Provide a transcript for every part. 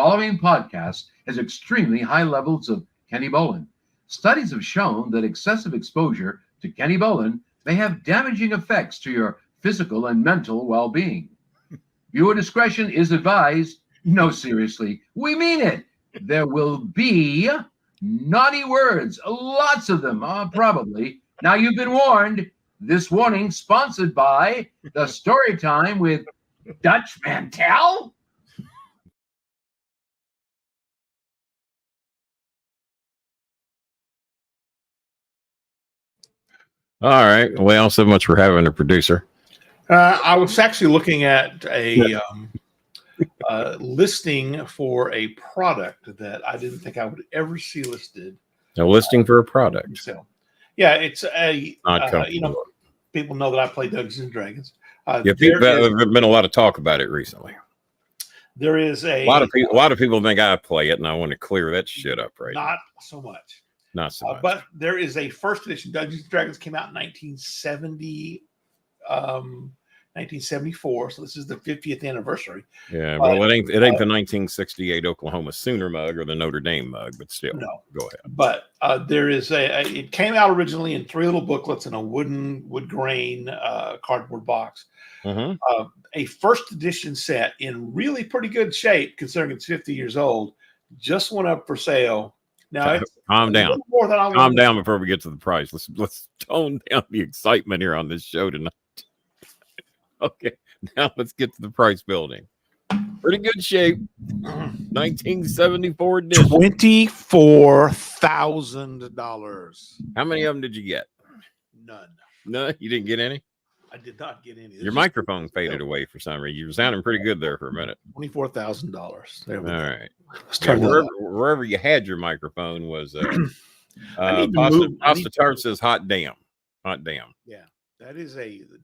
following podcast has extremely high levels of kennybolin. Studies have shown that excessive exposure to kennybolin may have damaging effects to your physical and mental well-being. Viewer discretion is advised. No, seriously, we mean it. There will be naughty words, lots of them, probably. Now you've been warned. This warning sponsored by the Story Time with Dutch Mantel. All right. Well, so much for having a producer. I was actually looking at a listing for a product that I didn't think I would ever see listed. A listing for a product. So, yeah, it's a Not you know, people know that I play Dungeons and Dragons. There's been a lot of talk about it recently. There is A lot of people think I play it, and I want to clear that shit up right now. Not so much. Not so much. But there is a first edition. Dungeons and Dragons came out in 1974. So this is the 50th anniversary. Yeah, well, it ain't the 1968 Oklahoma Sooner mug or the Notre Dame mug, but still, no. Go ahead. But there is it came out originally in 3 little booklets in a wood grain cardboard box. Mm-hmm. A first edition set in really pretty good shape, considering it's 50 years old, just went up for sale. Now, calm down. Calm down before we get to the price. Let's tone down the excitement here on this show tonight. Okay, now let's get to the price building. Pretty good shape. 1974 edition. $24,000. How many of them did you get? None. No, you didn't get any? I did not get any. Your microphone faded away for some reason. You were sounding pretty good there for a minute. $24,000. There we go. All right. Wherever you had your microphone was Pasta Tart says hot damn. Hot damn. Yeah, that is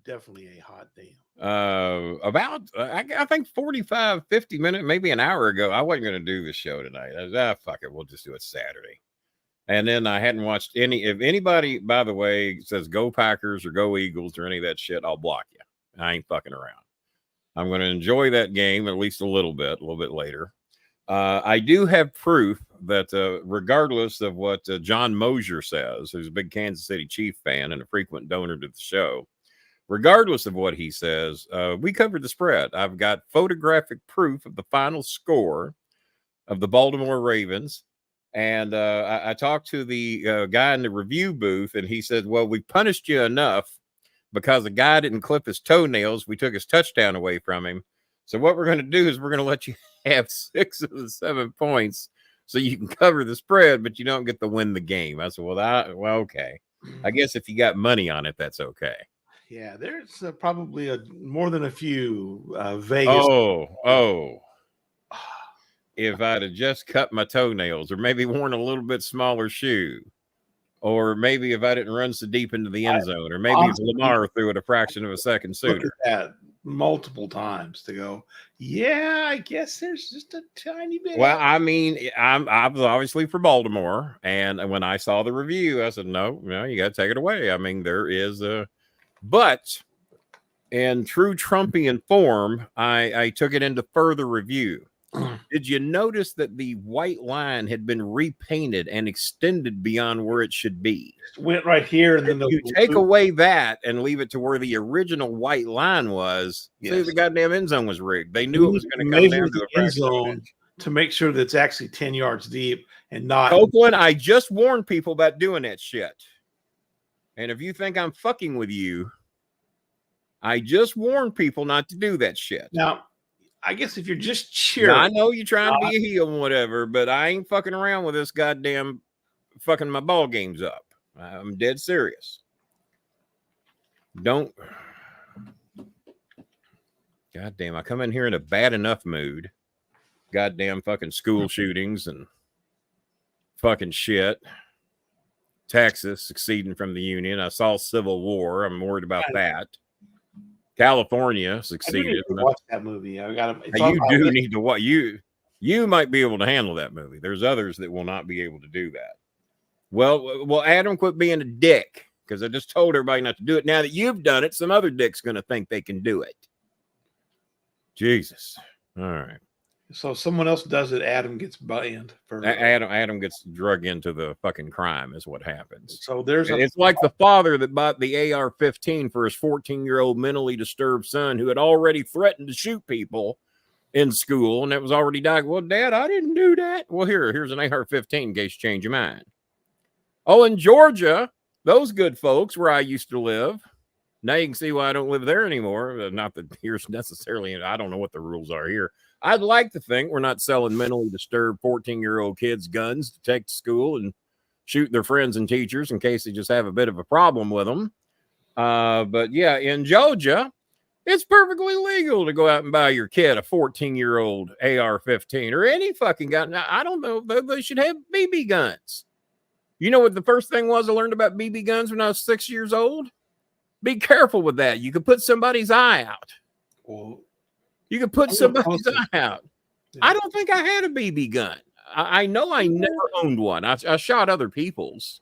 definitely a hot damn. I think 45, 50 minutes, maybe an hour ago, I wasn't going to do the show tonight. I was, fuck it, we'll just do it Saturday. And then I hadn't watched any. If anybody, by the way, says go Packers or go Eagles or any of that shit, I'll block you. I ain't fucking around. I'm going to enjoy that game at least a little bit later. I do have proof that regardless of what John Mosier says, who's a big Kansas City Chief fan and a frequent donor to the show, regardless of what he says, we covered the spread. I've got photographic proof of the final score of the Baltimore Ravens. And I talked to the guy in the review booth, and he said, well, we punished you enough because the guy didn't clip his toenails. We took his touchdown away from him. So what we're going to do is we're going to let you have 6 of the 7 points so you can cover the spread, but you don't get to win the game. I said, well, okay. I guess if you got money on it, that's okay. Yeah, there's probably more than a few Vegas. Oh. If I'd have just cut my toenails or maybe worn a little bit smaller shoe, or maybe if I didn't run so deep into the end zone, or maybe if Lamar threw it a fraction of a second sooner. That multiple times to go, yeah, I guess there's just a tiny bit. Well, I mean, I was obviously for Baltimore, and when I saw the review, I said, no, you got to take it away. I mean, there is but in true Trumpian form, I took it into further review. Did you notice that the white line had been repainted and extended beyond where it should be? It went right here, and then you take away that and leave it to where the original white line was. Yes. See, the goddamn end zone was rigged. They knew it was going to come down to the end zone to make sure that it's actually 10 yards deep and not. Oakland, I just warned people about doing that shit. And if you think I'm fucking with you, I just warned people not to do that shit. Now, I guess if you're just cheering. Now, I know you're trying to be a heel and whatever, but I ain't fucking around with this goddamn fucking my ball games up. I'm dead serious. Don't. Goddamn, I come in here in a bad enough mood. Goddamn fucking school shootings and fucking shit. Texas succeeding from the Union. I saw Civil War. I'm worried about that. California succeeded. I watch that movie. I got to. You do need to watch. You might be able to handle that movie. There's others that will not be able to do that. Well, Adam, quit being a dick, because I just told everybody not to do it. Now that you've done it, some other dick's going to think they can do it. Jesus. All right. So if someone else does it, Adam gets banned. For Adam gets drug into the fucking crime is what happens. So there's it's like the father that bought the AR-15 for his 14-year-old mentally disturbed son who had already threatened to shoot people in school, and it was already died. Well, Dad, I didn't do that. Well, here's an AR-15 in case you change your mind. Oh, in Georgia, those good folks where I used to live. Now you can see why I don't live there anymore. Not that here's necessarily, I don't know what the rules are here. I'd like to think we're not selling mentally disturbed 14-year-old kids guns to take to school and shoot their friends and teachers in case they just have a bit of a problem with them. But yeah, in Georgia, it's perfectly legal to go out and buy your kid a 14-year-old AR-15 or any fucking gun. Now, I don't know. They should have BB guns. You know what the first thing was I learned about BB guns when I was 6 years old? Be careful with that. You could put somebody's eye out. Well, you could put somebody's eye out. Yeah. I don't think I had a BB gun. I know I never owned one. I shot other people's.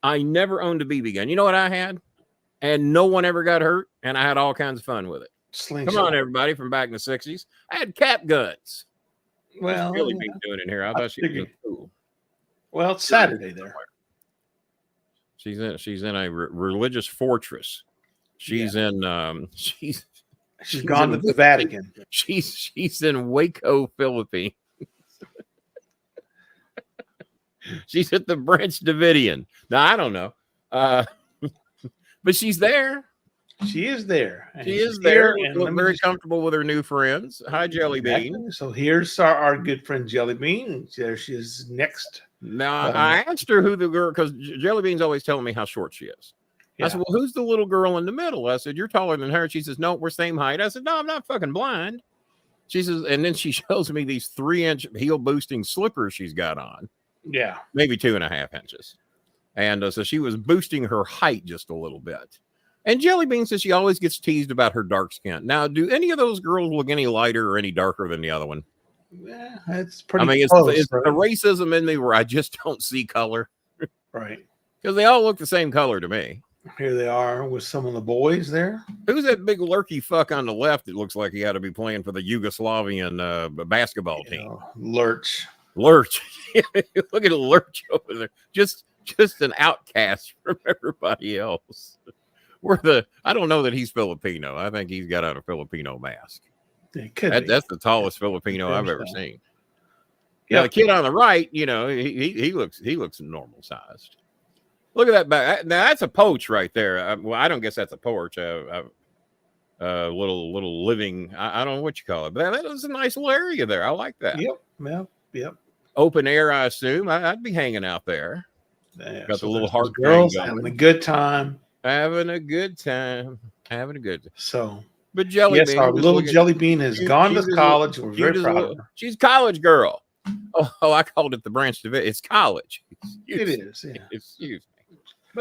I never owned a BB gun. You know what I had? And no one ever got hurt, and I had all kinds of fun with it. Slingshot. Come on, everybody, from back in the 60s. I had cap guns. Well, What's Billy been doing in here? I thought she was cool. Well, it's Saturday there. She's in a religious fortress. She's in she's gone to the Vatican. She's in Waco, Philippines. She's at the Branch Davidian. Now I don't know. But she's there. She is there. She is there and very comfortable with her new friends. Hi, Jelly Bean. So here's our good friend Jelly Bean. There she is next. Now, I asked her who the girl, because Jelly Bean's always telling me how short she is. Yeah. I said, well, who's the little girl in the middle? I said, you're taller than her. She says, no, we're same height. I said, no, I'm not fucking blind. She says, and then she shows me these 3-inch heel boosting slippers she's got on. Yeah. Maybe 2.5 inches. And so she was boosting her height just a little bit. And Jelly Bean says she always gets teased about her dark skin. Now, do any of those girls look any lighter or any darker than the other one? Yeah, it's pretty. I mean, it's the racism in me where I just don't see color. Right. Because they all look the same color to me. Here they are with some of the boys there. Who's that big lurky fuck on the left that looks like he ought to be playing for the Yugoslavian basketball team? Lurch. Look at Lurch over there. Just an outcast from everybody else. I don't know that he's Filipino. I think he's got on a Filipino mask. That's the tallest Filipino I've ever seen. Yeah, the kid on the right, you know, he looks normal sized. Look at that back. Now that's a poach right there. Well, I don't guess that's a porch. Little living. I don't know what you call it, but that was a nice little area there. I like that. Yep. Open air, I assume. I'd be hanging out there. Yeah, got the little heart girls having a good time. Having a good time. So, but Jelly Bean, our little Jelly Bean has gone to college. We're very proud of her. She's a college girl. Oh, I called it the Branch Davidian. It's college. It is. Yeah. Excuse me.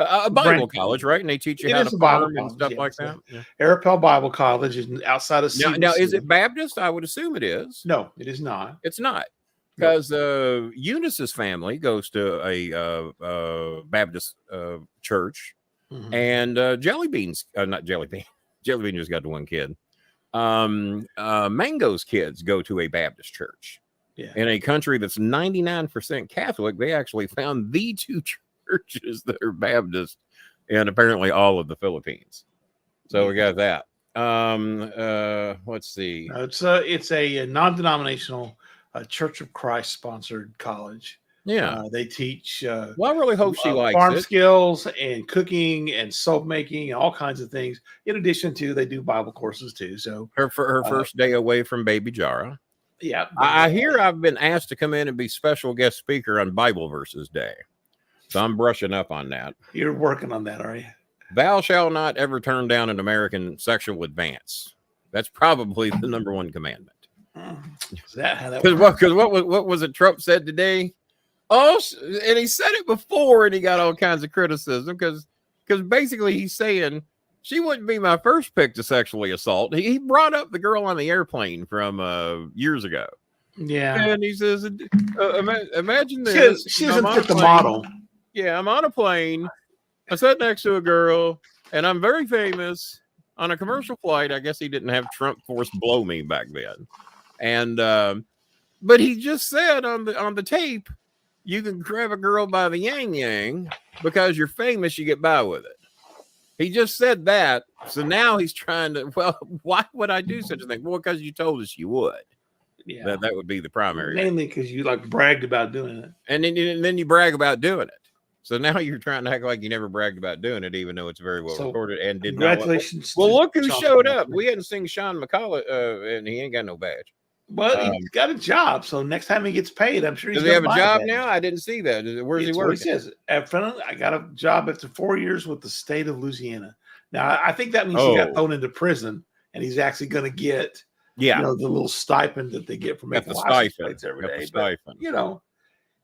A Bible college, right? And they teach you how to farm and stuff like that. Yeah. Arapel Bible College is outside of now, is it Baptist? I would assume it is. No, it is not. It's not. Because Eunice's family goes to a Baptist church, and Jelly Bean's not Jelly Bean. Jelly Bean just got the one kid. Mango's kids go to a Baptist church. Yeah. In a country that's 99% Catholic, they actually found the two churches that are Baptist in apparently all of the Philippines. So we got that. Let's see. It's a non-denominational Church of Christ sponsored college. Yeah, they teach. Well, I really hope she likes farm it. skills and cooking and soap making and all kinds of things. In addition to, they do Bible courses too. So her first day away from Baby Jara. Yeah, I hear I've been asked to come in and be special guest speaker on Bible Verses Day, so I'm brushing up on that. You're working on that, are you? Thou shalt not ever turn down an American sexual advance. That's probably the number one commandment. Is that how that works? Because what was it Trump said today? Oh, and he said it before, and he got all kinds of criticism because basically he's saying she wouldn't be my first pick to sexually assault. He brought up the girl on the airplane from years ago. Yeah, and he says, "Imagine this. She doesn't fit the model." Yeah, I'm on a plane. I sat next to a girl, and I'm very famous on a commercial flight. I guess he didn't have Trump force blow me back then. And But he just said on the tape, you can grab a girl by the yang yang because you're famous, you get by with it. He just said that. So now he's trying to, well, why would I do such a thing? Well, because you told us you would. Yeah. That would be the primary. Mainly because you like bragged about doing it. And then you brag about doing it. So now you're trying to act like you never bragged about doing it, even though it's very well recorded and did congratulations. Well, look who showed up. We hadn't seen Sean McCullough, and he ain't got no badge. Well, he's got a job, so next time he gets paid, I'm sure he's does he have a job badge. now? I didn't see that. Where's he working? He says, I got a job after 4 years with the state of Louisiana. Now, I think that means he got thrown into prison, and he's actually going to get, the little stipend that they get from making license plates every day. But,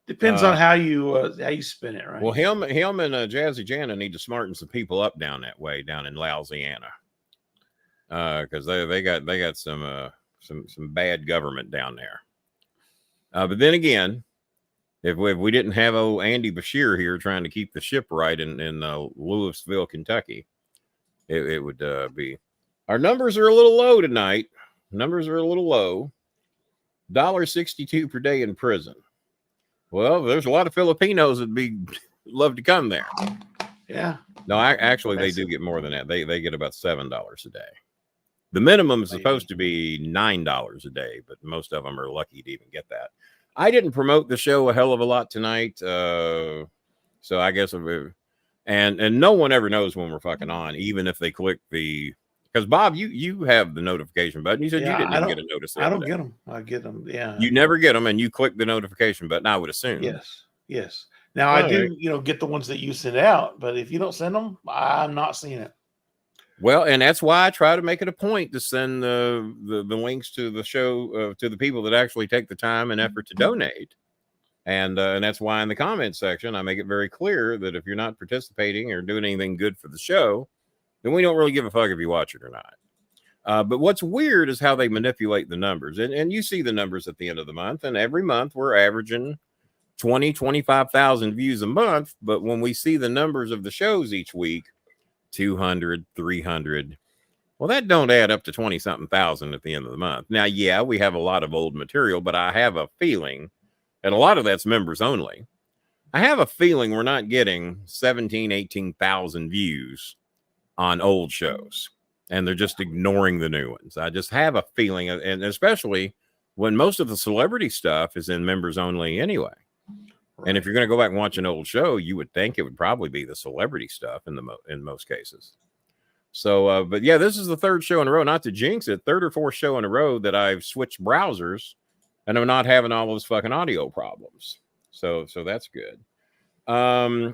depends on how you spin it, right? Well, him and Jazzy Jana need to smarten some people up down that way, down in Louisiana, because they got some bad government down there. But then again, if we didn't have old Andy Bashir here trying to keep the ship right in Louisville, Kentucky, it would be. Our numbers are a little low tonight. Numbers are a little low. $1.62 per day in prison. Well, there's a lot of Filipinos that'd love to come there. Yeah. No, actually, they do get more than that. They get about $7 a day. The minimum is supposed to be $9 a day, but most of them are lucky to even get that. I didn't promote the show a hell of a lot tonight, so I guess and no one ever knows when we're fucking on, even if they click the. Because Bob, you have the notification button. You said you didn't get a notice. I don't get them. I get them. Yeah. You never get them, and you click the notification button. I would assume. Yes. Now I do, get the ones that you send out, but if you don't send them, I'm not seeing it. Well, and that's why I try to make it a point to send the links to the show to the people that actually take the time and effort to donate. And that's why in the comments section, I make it very clear that if you're not participating or doing anything good for the show, then we don't really give a fuck if you watch it or not. But what's weird is how they manipulate the numbers. And you see the numbers at the end of the month. And every month we're averaging 25,000 views a month. But when we see the numbers of the shows each week, 200, 300, well, that don't add up to 20-something thousand at the end of the month. Now, yeah, we have a lot of old material, but I have a feeling, and a lot of that's members only. I have a feeling we're not getting 17, 18,000 views on old shows, and they're just ignoring the new ones. I just have a feeling, and especially when most of the celebrity stuff is in members only anyway. Right. And if you're going to go back and watch an old show, you would think it would probably be the celebrity stuff in most cases. So, but yeah, this is the third show in a row, not to jinx it, third or fourth show in a row that I've switched browsers and I'm not having all those fucking audio problems. So that's good.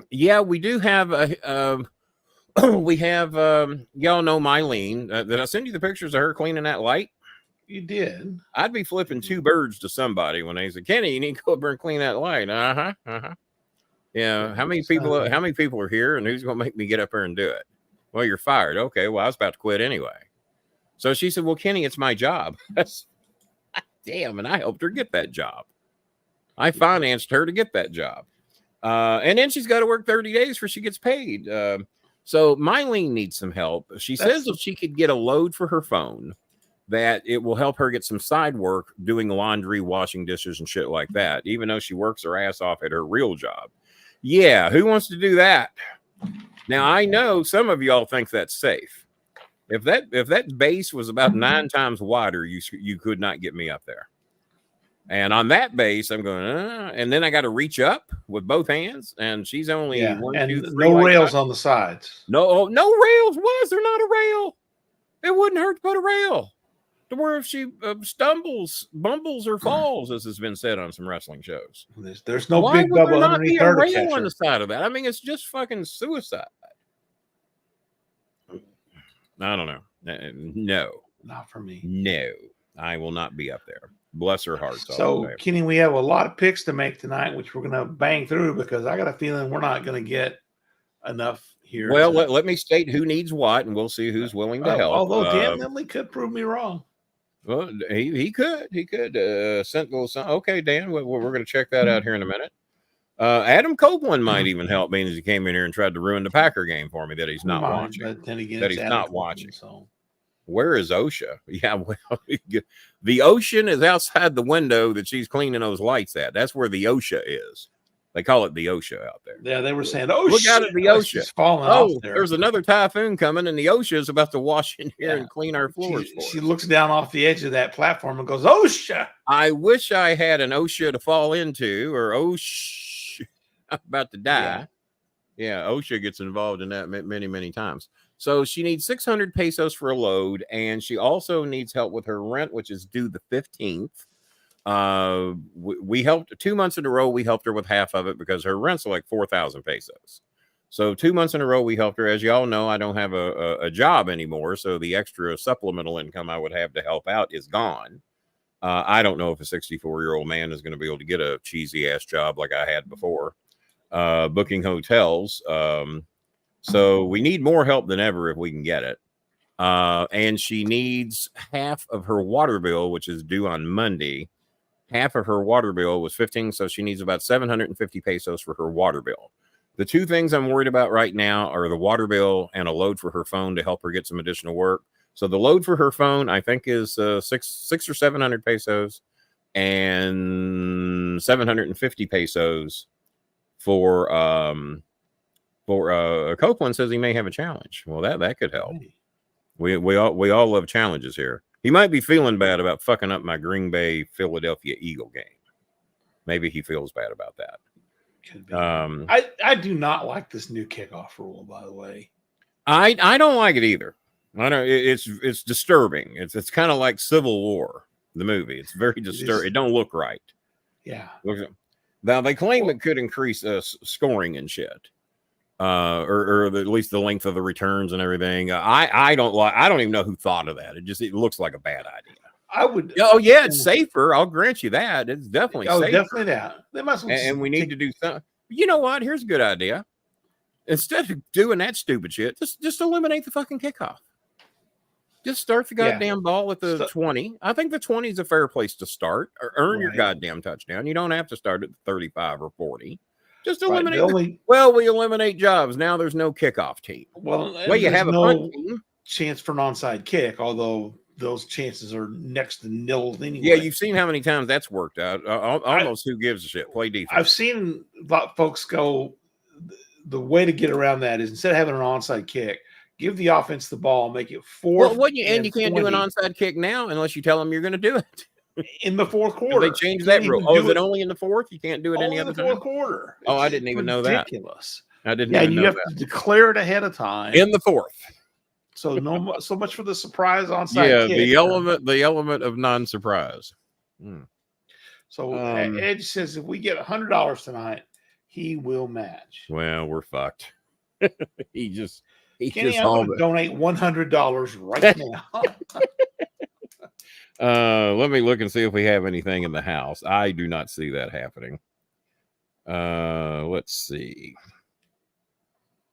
Yeah, we do have we have y'all know Mylene. Did I send you the pictures of her cleaning that light? You did. I'd be flipping two birds to somebody when they said, Kenny, you need to go up there and clean that light. Yeah. How many people are here, and who's going to make me get up there and do it? Well, you're fired. Okay. Well, I was about to quit anyway. So she said, well, Kenny, it's my job. Damn. And I helped her get that job. I financed her to get that job. And then she's got to work 30 days before she gets paid. So Mylene needs some help. She says if she could get a load for her phone, that it will help her get some side work doing laundry, washing dishes, and shit like that, even though she works her ass off at her real job. Yeah, who wants to do that? Now, I know some of y'all think that's safe. If that base was about 9 times wider, you could not get me up there. And on that base, I'm going, and then I got to reach up with both hands, and she's only 1, 2, 3. No rails on the sides. No rails. Why is there not a rail? It wouldn't hurt to put a rail. To where if she stumbles, bumbles, or falls, as has been said on some wrestling shows. There's no big bubble underneath her to catch her. On the side of that. I mean, it's just fucking suicide. I don't know. No. Not for me. No. I will not be up there. Bless her heart. So, Kenny, we have a lot of picks to make tonight, which we're going to bang through because I got a feeling we're not going to get enough here. Well, let me state who needs what, and we'll see who's willing to help. Although Dan Lindley could prove me wrong. Well, he could. Sent a little something. Okay, Dan, we're going to check that out here in a minute. Adam Copeland might even help me as he came in here and tried to ruin the Packer game for me that he's not watching. But then again, that he's not watching. So. Where is OSHA? Yeah, well, the ocean is outside the window that she's cleaning those lights at. That's where the OSHA is. They call it the OSHA out there. Yeah, they were saying, "Oh, look out at the OSHA! Falling off there. There's another typhoon coming, and the OSHA is about to wash in here and clean our floors." She looks down off the edge of that platform and goes, "OSHA!" I wish I had an OSHA to fall into, or OSHA, I'm about to die. Yeah, OSHA gets involved in that many, many times. So she needs 600 pesos for a load, and she also needs help with her rent, which is due the 15th. We helped 2 months in a row. We helped her with half of it because her rent's like 4,000 pesos. So 2 months in a row, we helped her. As y'all know, I don't have a job anymore, so the extra supplemental income I would have to help out is gone. I don't know if a 64-year-old man is going to be able to get a cheesy ass job like I had before, booking hotels. So we need more help than ever if we can get it. And she needs half of her water bill, which is due on Monday. Half of her water bill was 15, so she needs about 750 pesos for her water bill. The two things I'm worried about right now are the water bill and a load for her phone to help her get some additional work. So the load for her phone, I think, is 600 or 700 pesos, and 750 pesos for Copeland says he may have a challenge. Well, that could help. We all love challenges here. He might be feeling bad about fucking up my Green Bay Philadelphia Eagle game. Maybe he feels bad about that. Could be. I do not like this new kickoff rule, by the way. I don't like it either. I don't. It's disturbing. It's kind of like Civil War, the movie. It's very disturbing. It don't look right. Yeah. Now they claim it could increase scoring and shit, or at least the length of the returns and everything. I don't even know who thought of that. It looks like a bad idea. I would. Oh yeah, it's safer. I'll grant you that. It's definitely safer. Definitely that. They must. And we need to do something. You know what? Here's a good idea. Instead of doing that stupid shit, just eliminate the fucking kickoff. Just start the goddamn ball at the 20. I think the 20 is a fair place to start, or earn your goddamn touchdown. You don't have to start at the 35 or 40. Just eliminate. We eliminate jobs. Now there's no kickoff team. Well, you have no chance for an onside kick, although those chances are next to nil anyway. Yeah, you've seen how many times that's worked out. Almost who gives a shit? Play defense. I've seen folks go. The way to get around that is instead of having an onside kick, give the offense the ball, make it 4. Well, you can't do an onside kick now unless you tell them you're going to do it in the fourth quarter. They changed that rule. Oh, is it only in the fourth? You can't do it any other time. Fourth quarter. Oh, I didn't even know that. Ridiculous. I didn't. Yeah, you have to declare it ahead of time in the fourth. So so much for the surprise onside kick. The element of non-surprise. So Edge says if we get $100 tonight, he will match. Well, we're fucked. Kenny, I'm going to donate $100 right now. Let me look and see if we have anything in the house. I do not see that happening. Let's see.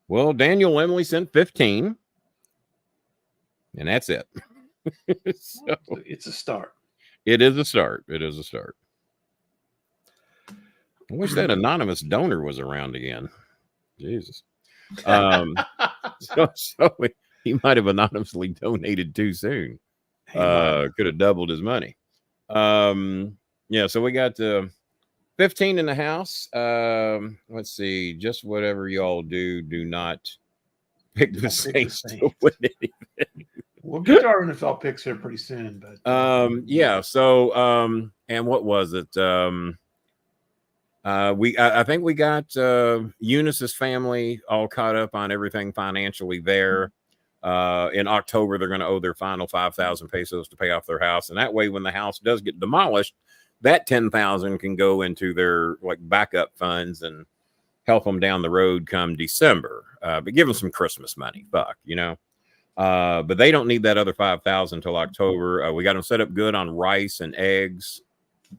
Well, Daniel Emily sent 15. And that's it. So, it's a start. It is a start. I wish that anonymous donor was around again. Jesus. So he might have anonymously donated too soon. Could have doubled his money. So we got 15 in the house. Let's see. Just whatever y'all do not pick the Saints to win anything. We'll get to our NFL picks here pretty soon, but So and what was it? I think we got Eunice's family all caught up on everything financially there. In October, they're going to owe their final 5,000 pesos to pay off their house, and that way, when the house does get demolished, that 10,000 can go into their backup funds and help them down the road come December. But give them some Christmas money, but they don't need that other 5,000 till October. We got them set up good on rice and eggs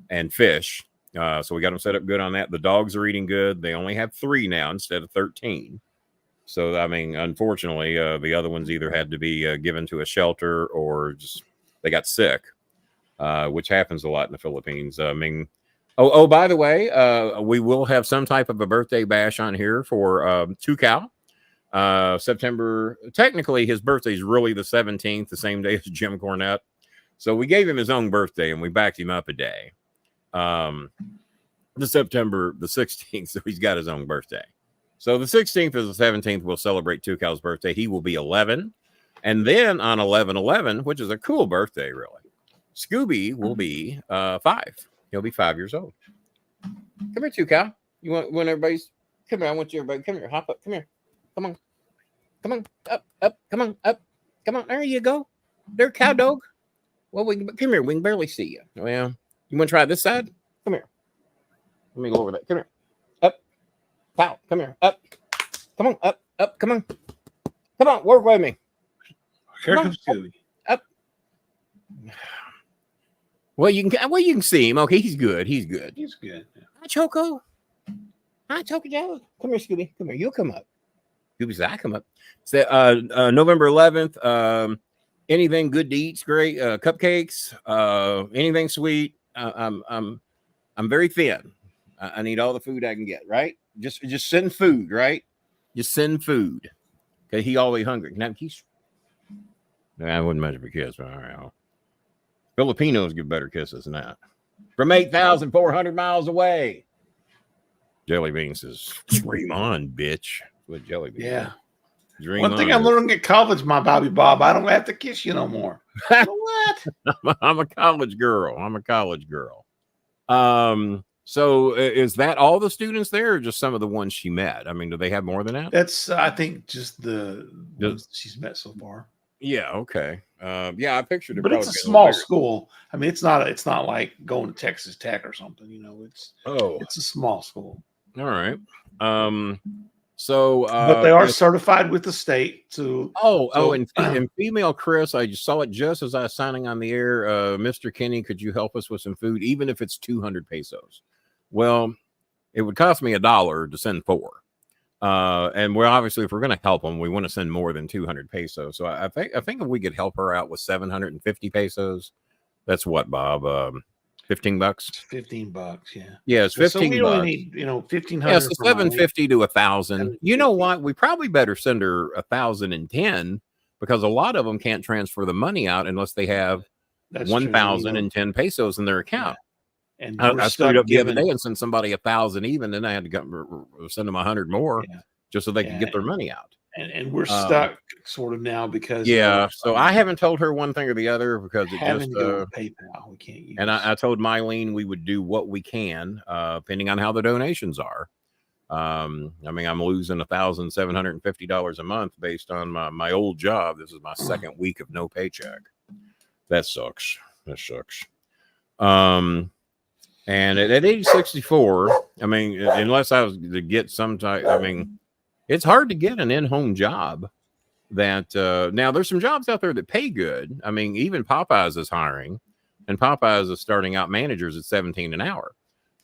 and fish. So we got them set up good on that. The dogs are eating good. They only have 3 now instead of 13. So, I mean, unfortunately, the other ones either had to be given to a shelter or just they got sick, which happens a lot in the Philippines. I mean, by the way, we will have some type of a birthday bash on here for Tucal. September. Technically, his birthday is really the 17th, the same day as Jim Cornette. So we gave him his own birthday and we backed him up a day. The September the 16th, so he's got his own birthday. So the 16th or the 17th, we'll celebrate Tucal's birthday. He will be 11. And then on 11/11, which is a cool birthday, really, Scooby will be 5. He'll be 5 years old. Come here, Tucal. You want everybody's? Come here. I want you, everybody. Come here. Hop up. Come here. Come on. Come on. Up. Come on. Up. Come on. There you go. There, cow dog. Well, come here. We can barely see you. Well, you want to try this side? Come here. Let me go over that. Come here. Up. Pow. Come here. Up. Come on. Up. Up. Come on. Come on. Work with me. Here comes Scooby. Up. Well, you can see him. Okay, he's good. He's good. He's good. Hi, Choco. Hi, Choco Joe. Come here, Scooby. Come here. You'll come up. Scooby said, I come up. So, November 11th. Anything good to eat's great. Cupcakes. Anything sweet. I'm very thin. I need all the food I can get. Right. Just send food. Right. Just send food. Okay. He always hungry. Now I wouldn't much of a kiss, but all right. Filipinos give better kisses than that. From 8,400 miles away. Jelly Bean says, "Dream on, bitch." What Jelly Bean? Yeah. Dream One thing I'm learning at college, my Bobby Bob, I don't have to kiss you no more. What? I'm a college girl. So is that all the students there, or just some of the ones she met? I mean, do they have more than that? That's I think just the ones she's met so far. Yeah. Okay. Yeah, I pictured it. But it's a small school. I mean, it's not like going to Texas Tech or something. You know, it's a small school. All right. But they are certified with the state to. And female Chris, I just saw it just as I was signing on the air. Mr. Kenny, could you help us with some food, even if it's 200 pesos? Well, it would cost me $1 to send 4. And we're obviously, if we're going to help them, we want to send more than 200 pesos. So I think if we could help her out with 750 pesos, that's what, Bob? $15. $15, yeah. Yeah, it's 15. So we only need, 1,500. Yeah, so 750 to 1,000. You know what? We probably better send her 1,010 because a lot of them can't transfer the money out unless they have 1,010 pesos in their account. Yeah. And I screwed up the other day and sent somebody 1,000 even, then I had to send them 100 more just so they could get their money out. And we're stuck sort of now because so I haven't told her one thing or the other because it just PayPal we can't use. And I told Mylene we would do what we can depending on how the donations are. I mean, I'm losing $1,750 a month based on my old job. This is my second week of no paycheck. That sucks. And at age 64, I mean, unless I was to get some type, I mean, it's hard to get an in-home job that now there's some jobs out there that pay good. I mean, even Popeyes is hiring, and Popeyes is starting out managers at $17 an hour.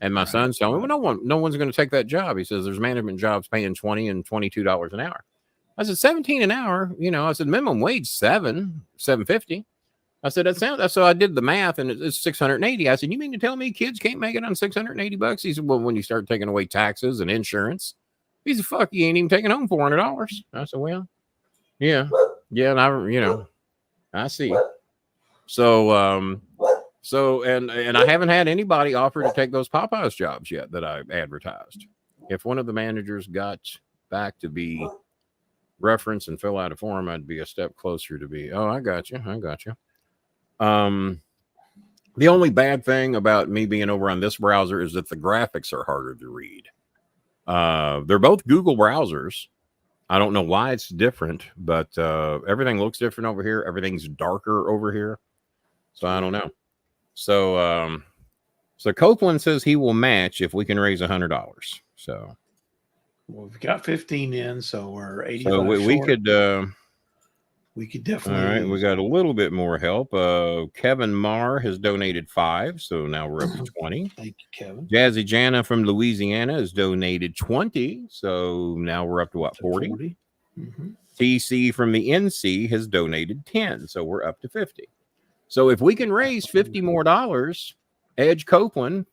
And my son's telling me, well, no one's going to take that job. He says there's management jobs paying $20 and $22 an hour. I said, 17 an hour, I said minimum wage $7.50. I said, that sounds, so I did the math and it's 680. I said, you mean to tell me kids can't make it on $680? He said, well, when you start taking away taxes and insurance, he said, fuck, you ain't even taking home $400. I said, well, yeah. And I see. So, and I haven't had anybody offer to take those Popeyes jobs yet that I advertised. If one of the managers got back to be referenced and fill out a form, I'd be a step closer to be, I got you. The only bad thing about me being over on this browser is that the graphics are harder to read. They're both Google browsers. I don't know why it's different, but everything looks different over here. Everything's darker over here. So I don't know. So Copeland says he will match if we can raise $100. So we've got 15 in, so we're 80. So we could definitely. All right, we got a little bit more help. Kevin Marr has donated 5, so now we're up to 20. Thank you, Kevin. Jazzy Jana from Louisiana has donated 20, so now we're up to what, 40? Mm-hmm. TC from the NC has donated 10, so we're up to 50. So if we can raise $50 more, Edge Copeland,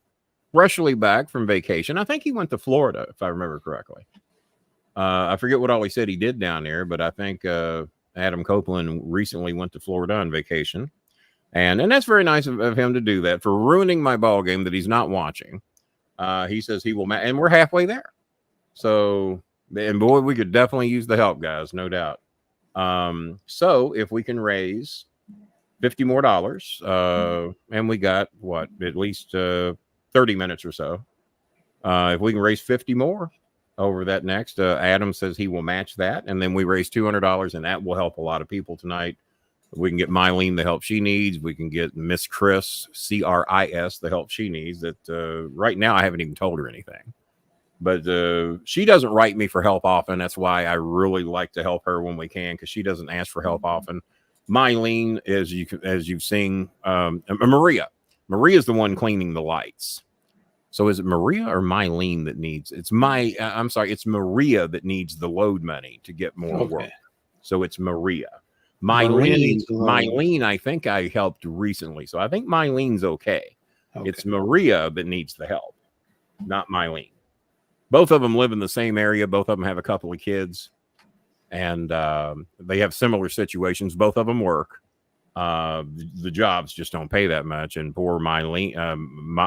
freshly back from vacation. I think he went to Florida, if I remember correctly. I forget what all he said he did down there, but I think Adam Copeland recently went to Florida on vacation. And that's very nice of him to do that, for ruining my ball game that he's not watching. He says he will, and we're halfway there. So, and boy, we could definitely use the help, guys, no doubt. So if we can raise $50 more, and we got what, at least 30 minutes or so. If we can raise 50 more over that next, Adam says he will match that, and then we raise $200, and that will help a lot of people tonight. We can get Mylene the help she needs. We can get Miss Chris, Chris, the help she needs. That right now I haven't even told her anything, but she doesn't write me for help often. That's why I really like to help her when we can, because she doesn't ask for help often. Mylene, as you've seen, Maria's the one cleaning the lights. So is it Maria or Mylene that needs? It's Maria that needs the load money to get more work. So it's Maria. Mylene, I think I helped recently, so I think Mylene's okay. It's Maria that needs the help, not Mylene. Both of them live in the same area. Both of them have a couple of kids, and they have similar situations. Both of them work. The jobs just don't pay that much, and poor Mylene,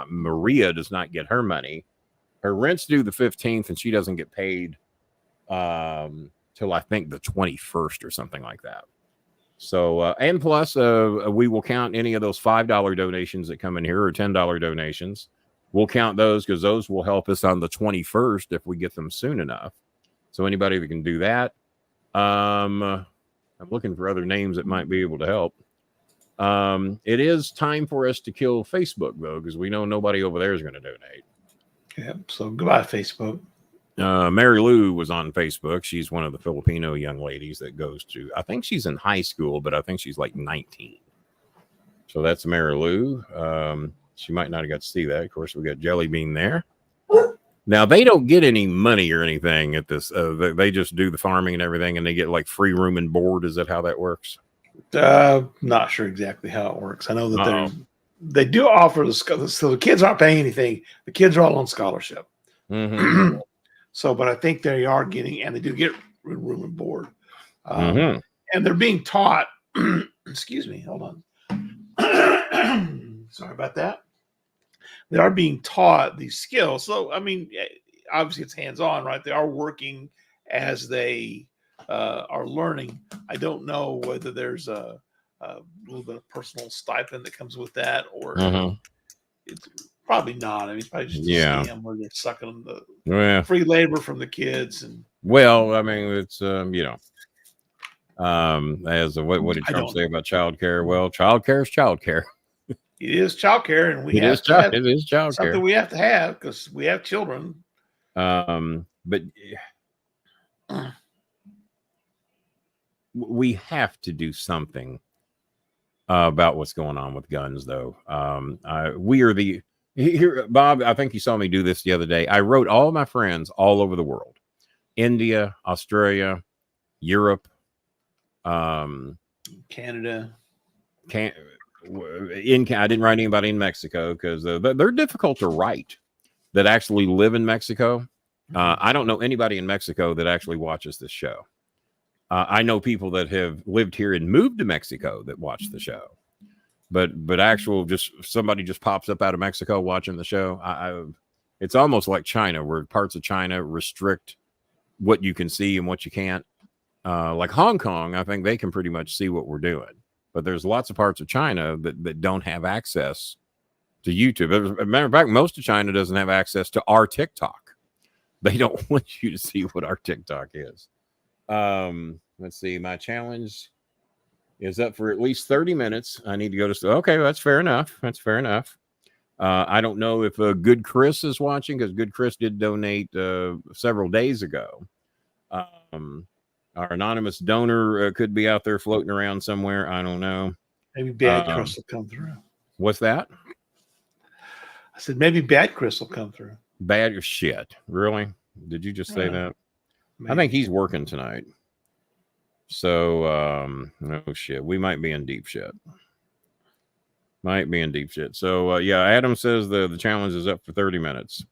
Maria does not get her money. Her rent's due the 15th, and she doesn't get paid till I think the 21st or something like that. So, and plus, we will count any of those $5 donations that come in here, or $10 donations. We'll count those, because those will help us on the 21st if we get them soon enough. So anybody that can do that. I'm looking for other names that might be able to help. It is time for us to kill Facebook, though, because we know nobody over there is going to donate. Yeah. So goodbye, Facebook. Mary Lou was on Facebook. She's one of the Filipino young ladies that goes to, I think she's in high school, but I think she's like 19. So that's Mary Lou. She might not have got to see that. Of course, we got Jelly Bean there. Now, they don't get any money or anything at this. They just do the farming and everything, and they get like free room and board. Is that how that works? Not sure exactly how it works. I know that they do offer so the kids aren't paying anything. The kids are all on scholarship. Mm-hmm. So, but I think they are getting, and they do get room and board. And they're being taught, excuse me, hold on. Sorry about that. They are being taught these skills. So, I mean, obviously it's hands-on, right? They are working as they are learning. I don't know whether there's a little bit of personal stipend that comes with that, or it's probably not. I mean, it's probably just a scam where they're sucking the free labor from the kids. And well, I mean, it's as what did Trump say about childcare? Well, childcare is childcare. It is childcare, and it is childcare. Something we have to have because we have children. But we have to do something about what's going on with guns, though. We are here, Bob. I think you saw me do this the other day. I wrote all my friends all over the world: India, Australia, Europe, Canada. I didn't write anybody in Mexico because they're difficult to write that actually live in Mexico. I don't know anybody in Mexico that actually watches this show. I know people that have lived here and moved to Mexico that watch the show, but actual just somebody just pops up out of Mexico watching the show. It's almost like China, where parts of China restrict what you can see and what you can't. Like Hong Kong, I think they can pretty much see what we're doing. But there's lots of parts of China that don't have access to YouTube. As a matter of fact, most of China doesn't have access to our TikTok. They don't want you to see what our TikTok is. Let's see. My challenge is up for at least 30 minutes. I need to go to. Okay, that's fair enough. That's fair enough. I don't know if Good Chris is watching, because Good Chris did donate several days ago. Our anonymous donor could be out there floating around somewhere. I don't know. Maybe Bad Chris will come through. What's that? I said maybe Bad Chris will come through. Bad shit. Really? Did you just say that? Maybe. I think he's working tonight. So, no shit. We might be in deep shit. So, yeah, Adam says the challenge is up for 30 minutes.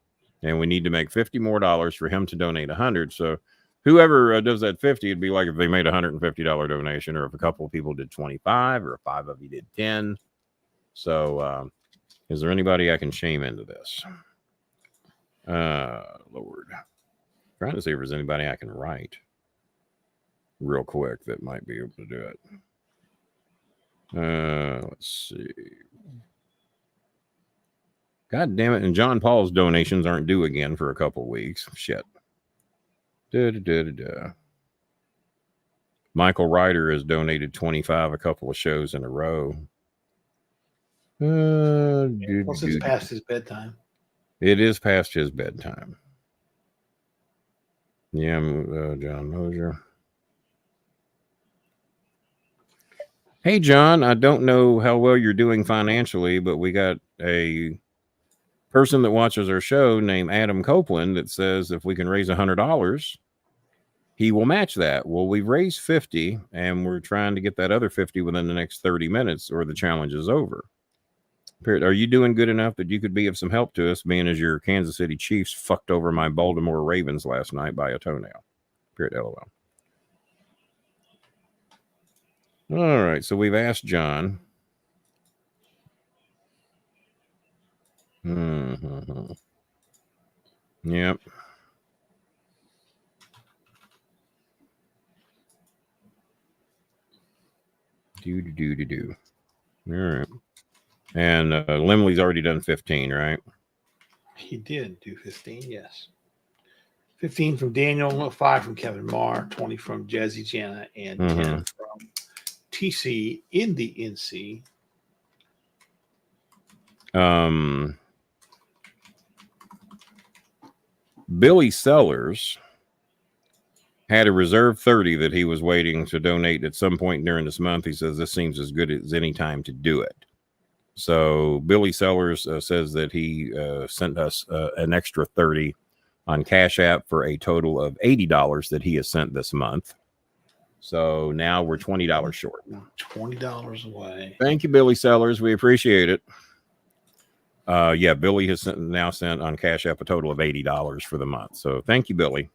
And we need to make $50 more for him to donate 100. So whoever does that 50, it'd be like if they made $150 donation, or if a couple of people did 25, or if 5 of you did 10. So, is there anybody I can shame into this? Lord, trying to see if there's anybody I can write real quick that might be able to do it. Let's see. God damn it! And John Paul's donations aren't due again for a couple of weeks. Shit. Michael Ryder has donated 25 a couple of shows in a row. Plus, it's past his bedtime. It is past his bedtime. Yeah, John Mosier. Hey, John, I don't know how well you're doing financially, but we got a person that watches our show named Adam Copeland that says if we can raise $100, he will match that. Well, we've raised 50, and we're trying to get that other 50 within the next 30 minutes, or the challenge is over. Are you doing good enough that you could be of some help to us, being as your Kansas City Chiefs fucked over my Baltimore Ravens last night by a toenail? LOL. All right, so we've asked John. Yep. Do. All right. And Limley's already done 15, right? He did do 15, yes. 15 from Daniel, 5 from Kevin Marr, 20 from Jazzy Jana, and 10 from TC in the NC. Billy Sellers had a reserve 30 that he was waiting to donate at some point during this month. He says this seems as good as any time to do it. So Billy Sellers says that he sent us an extra 30 on Cash App for a total of $80 that he has sent this month. So now we're $20 short. $20 away. Thank you, Billy Sellers. We appreciate it. Yeah, Billy has now sent on Cash App a total of $80 for the month. So thank you, Billy.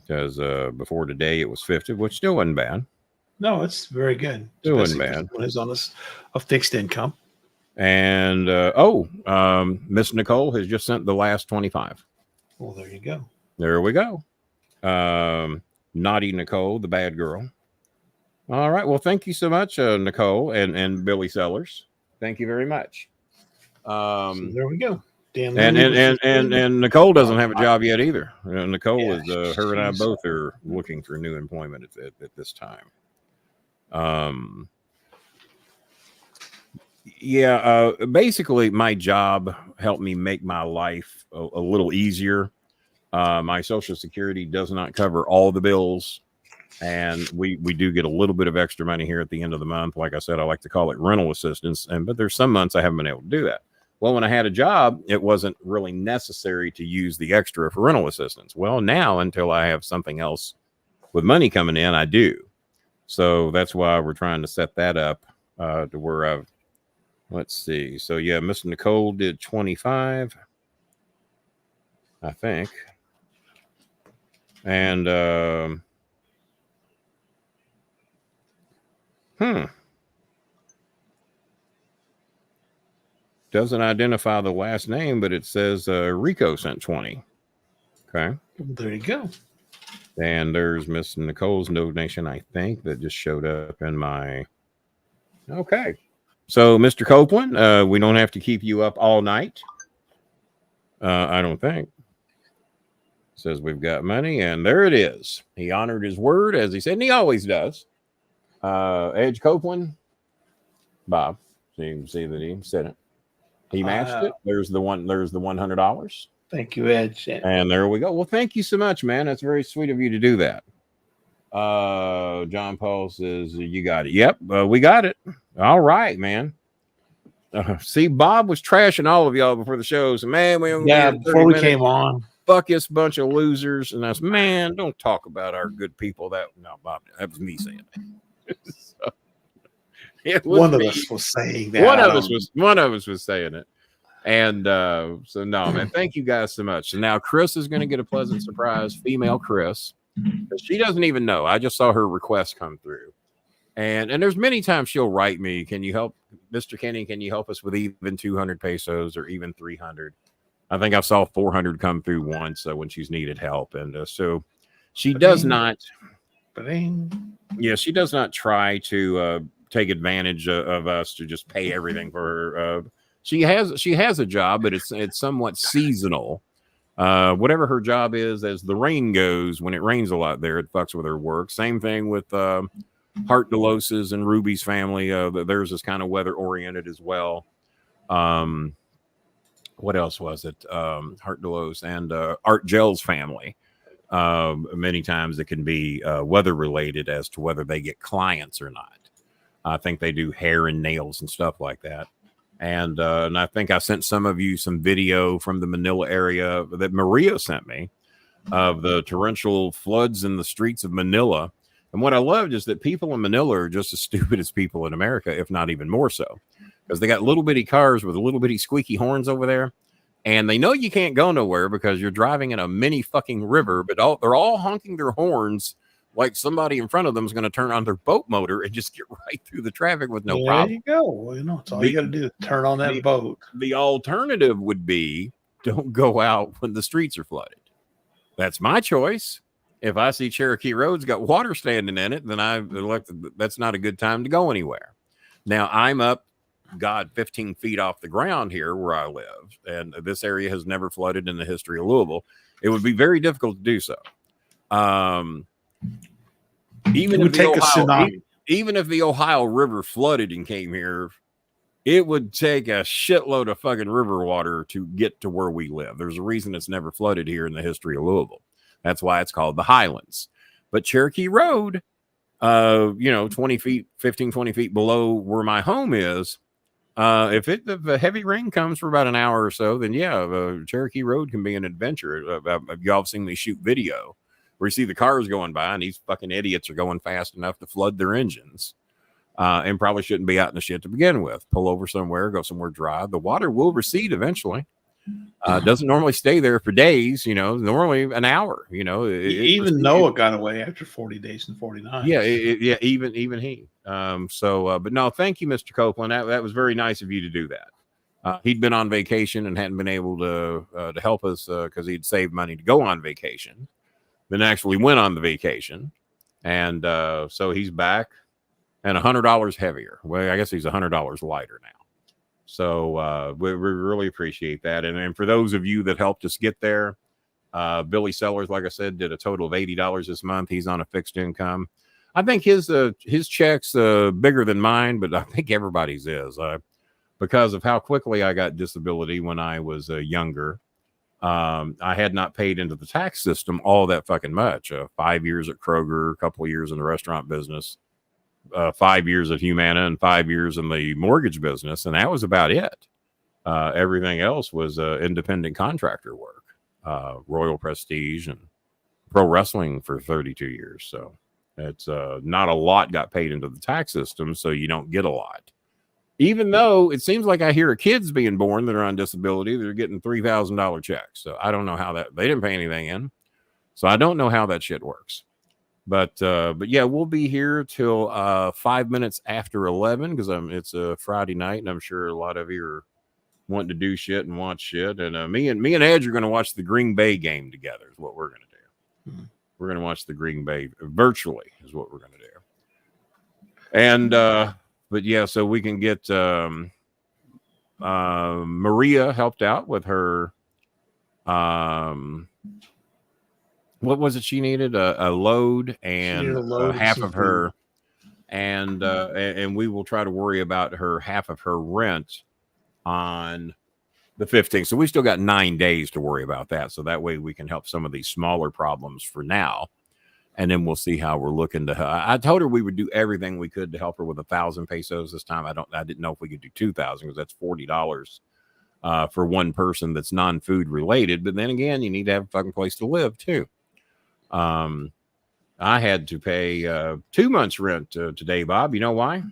Because before today it was 50, which still wasn't bad. No, it's very good. Still wasn't bad. When it's on a fixed income. And Miss Nicole has just sent the last 25. Well, there you go. There we go. Naughty Nicole, the bad girl. All right. Well, thank you so much, Nicole and Billy Sellers. Thank you very much. So there we go. Dan and Nicole doesn't have a job yet either. Nicole is her and I both are looking for new employment at this time. Basically my job helped me make my life a little easier. My Social Security does not cover all the bills, and we do get a little bit of extra money here at the end of the month. Like I said, I like to call it rental assistance, but there's some months I haven't been able to do that. Well, when I had a job, it wasn't really necessary to use the extra for rental assistance. Well, now, until I have something else with money coming in, I do. So that's why we're trying to set that up to where let's see. So yeah, Miss Nicole did 25, I think. And doesn't identify the last name, but it says Rico sent 20. Okay. There you go. And there's Miss Nicole's donation, I think, that just showed up in my. Okay. So, Mr. Copeland, we don't have to keep you up all night. I don't think. Says we've got money, and there it is. He honored his word, as he said, and he always does. Edge Copeland, Bob. So you can see that he said it. He matched it. There's the $100. Thank you, Edge. And there we go. Well, thank you so much, man. That's very sweet of you to do that. John Paul says you got it. Yep, we got it. All right, man. See, Bob was trashing all of y'all before the show. So, man, before we came on. Fuck this bunch of losers. And I said, man, don't talk about our good people. No, Bob, that was me saying that. One of us was saying that. One of us was saying it. And so no, man, thank you guys so much. So now Chris is going to get a pleasant surprise, female Chris. She doesn't even know. I just saw her request come through. And there's many times she'll write me, can you help, Mr. Kenny, can you help us with even 200 pesos or even 300? I think I saw 400 come through once when she's needed help. And so she does not, she does not try to take advantage of us to just pay everything for her. She has a job, but it's somewhat seasonal. Whatever her job is, as the rain goes, when it rains a lot there, it fucks with her work. Same thing with Heart DeLos's and Ruby's family. Theirs is kind of weather oriented as well. What else was it? Heart DeLos and Art Gel's family. Many times it can be weather related as to whether they get clients or not. I think they do hair and nails and stuff like that. And I think I sent some of you some video from the Manila area that Maria sent me of the torrential floods in the streets of Manila. And what I loved is that people in Manila are just as stupid as people in America, if not even more so, because they got little bitty cars with little bitty squeaky horns over there. And they know you can't go nowhere because you're driving in a mini fucking river, but they're all honking their horns like somebody in front of them is going to turn on their boat motor and just get right through the traffic with no problem. There you go. Well, it's all you got to do is turn on that boat. The alternative would be don't go out when the streets are flooded. That's my choice. If I see Cherokee Road's got water standing in it, then that's not a good time to go anywhere. Now I'm up, 15 feet off the ground here where I live, and this area has never flooded in the history of Louisville. It would be very difficult to do so. Even if the Ohio River flooded and came here, it would take a shitload of fucking river water to get to where we live. There's a reason it's never flooded here in the history of Louisville. That's why it's called the Highlands. But Cherokee Road, 20 feet, 15, 20 feet below where my home is, if a heavy rain comes for about an hour or so, then Cherokee Road can be an adventure. Y'all have seen me shoot video where you see the cars going by and these fucking idiots are going fast enough to flood their engines, and probably shouldn't be out in the shit to begin with. Pull over somewhere, go somewhere dry. The water will recede eventually. Doesn't normally stay there for days, normally an hour, even Noah got away after 40 days and 49. Yeah. Even he. But no, thank you, Mr. Copeland. That was very nice of you to do that. He'd been on vacation and hadn't been able to help us because he'd saved money to go on vacation, then actually went on the vacation. And so he's back and $100 heavier. Well, I guess he's $100 lighter now. So we really appreciate that. And for those of you that helped us get there, Billy Sellers, like I said, did a total of $80 this month. He's on a fixed income. I think his check's bigger than mine, but I think everybody's is because of how quickly I got disability when I was younger. I had not paid into the tax system all that fucking much. 5 years at Kroger, a couple of years in the restaurant business, 5 years at Humana, and 5 years in the mortgage business. And that was about it. Everything else was independent contractor work, Royal Prestige and pro wrestling for 32 years. So it's not a lot got paid into the tax system. So you don't get a lot. Even though it seems like I hear of kids being born that are on disability, they're getting $3,000 checks. So I don't know how they didn't pay anything in. So I don't know how that shit works. But yeah, we'll be here till 5 minutes after 11 because it's a Friday night, and I'm sure a lot of you are wanting to do shit and watch shit. And me and Edge are going to watch the Green Bay game together. Is what we're going to do. Mm-hmm. We're going to watch the Green Bay virtually. Is what we're going to do. And but yeah, so we can get Maria helped out with her. What was it she needed? A load and half of her, and we will try to worry about her half of her rent on the 15th. So we still got 9 days to worry about that. So that way we can help some of these smaller problems for now, and then we'll see how we're looking to. I told her we would do everything we could to help her with 1,000 pesos this time. I didn't know if we could do 2,000 because that's $40 for one person that's non-food related. But then again, you need to have a fucking place to live too. I had to pay 2 months rent today, Bob. You know why?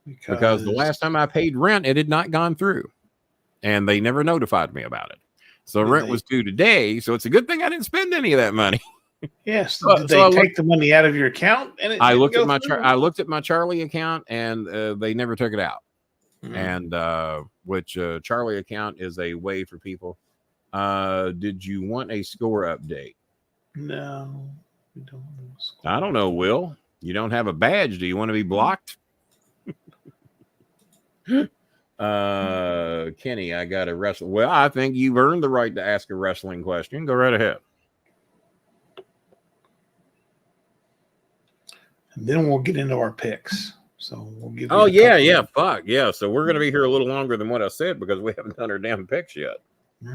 Because the last time I paid rent, it had not gone through. and they never notified me about it. So rent was due today. So it's a good thing I didn't spend any of that money. Yes. Did they take the money out of your account? And I looked at my Charlie account, and they never took it out. And which Charlie account is a way for people. Did you want a score update? No, we don't. I don't know, Will. You don't have a badge. Do you want to be blocked? Kenny, I got a wrestle. Well, I think you've earned the right to ask a wrestling question. Go right ahead. And then we'll get into our picks. So we'll give. Oh yeah, fuck yeah. So we're gonna be here a little longer than what I said because we haven't done our damn picks yet.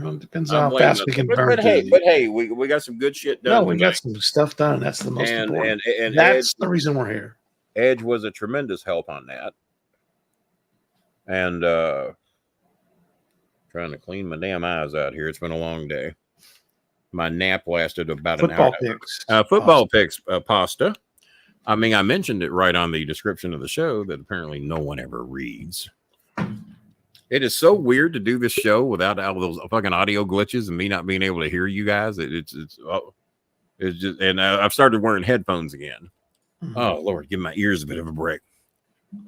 Well, it depends on how fast we can burn. But hey, we got some good shit done. No, we got some stuff done. That's the most important. And that's the reason we're here. Edge was a tremendous help on that. And trying to clean my damn eyes out here. It's been a long day. My nap lasted about an hour. Football picks pasta. I mean, I mentioned it right on the description of the show that apparently no one ever reads. It is so weird to do this show without all those fucking audio glitches and me not being able to hear you guys. It's just, and I've started wearing headphones again. Mm-hmm. Oh Lord, give my ears a bit of a break.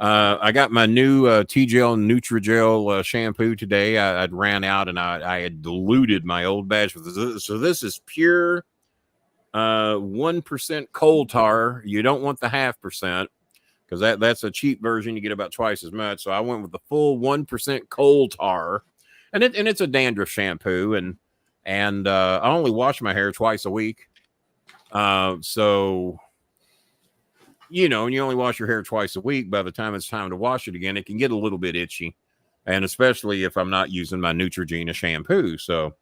I got my new T-Gel Nutrigel shampoo today. I'd ran out and I had diluted my old batch with this. So this is pure 1% coal tar. You don't want the 0.5%. Because that's a cheap version. You get about twice as much. So I went with the full 1% coal tar, and it's a dandruff shampoo, and I only wash my hair twice a week. So you know, and you only wash your hair twice a week. By the time it's time to wash it again, it can get a little bit itchy, and especially if I'm not using my Neutrogena shampoo. So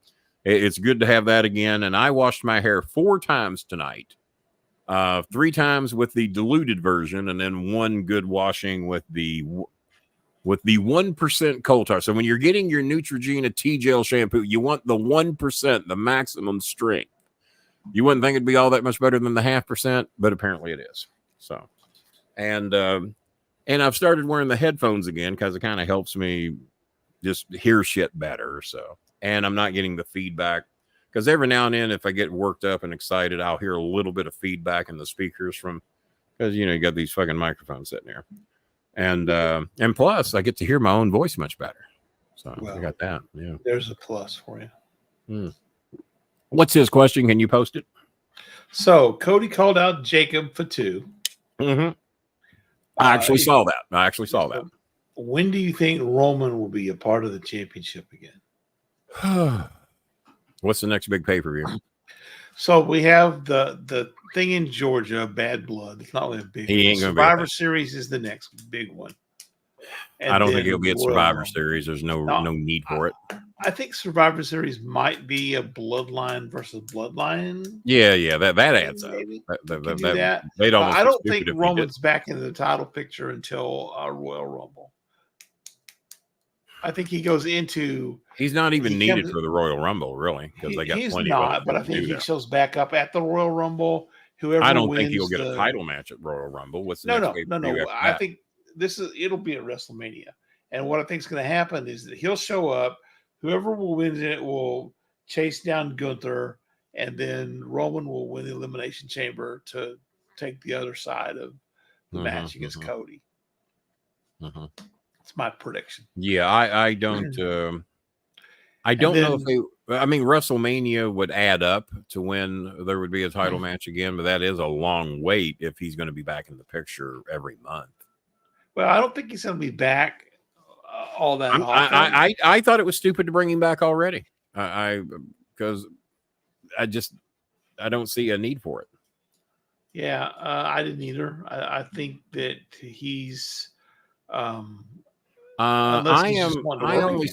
it's good to have that again. And I washed my hair 4 times tonight. 3 times with the diluted version, and then 1 good washing with the 1% coal tar. So when you're getting your Neutrogena T-Gel shampoo, you want the 1%, the maximum strength. You wouldn't think it'd be all that much better than the 0.5%, but apparently it is. So, and I've started wearing the headphones again because it kind of helps me just hear shit better. So, and I'm not getting the feedback. Because every now and then, if I get worked up and excited, I'll hear a little bit of feedback in the speakers from, because you know you got these fucking microphones sitting there, and plus I get to hear my own voice much better. So I got that. Yeah, there's a plus for you. What's his question? Can you post it? So Cody called out Jacob for 2. Mm-hmm. I actually saw that. When do you think Roman will be a part of the championship again? What's the next big pay-per-view? So we have the thing in Georgia, Bad Blood. It's not really a big one. Survivor Series is the next big one. And I don't think he'll be at Survivor Series. There's no need for it. I think Survivor Series might be a Bloodline versus Bloodline. Yeah, that adds up. I don't think Roman's back in the title picture until Royal Rumble. I think he goes into. He's not even needed for the Royal Rumble, really, because they got plenty. He's not, but I think he shows back up at the Royal Rumble. Whoever I don't think he'll get a title match at Royal Rumble. What's the no. I think it'll be at WrestleMania, and what I think is going to happen is that he'll show up. Whoever will win it will chase down Gunther, and then Roman will win the Elimination Chamber to take the other side of the match against Cody. It's my prediction. Yeah, I don't know if WrestleMania would add up to when there would be a title match again, but that is a long wait if he's going to be back in the picture every month. Well, I don't think he's going to be back all that often. I thought it was stupid to bring him back already. Because I don't see a need for it. Yeah, I didn't either. I think that he's. I only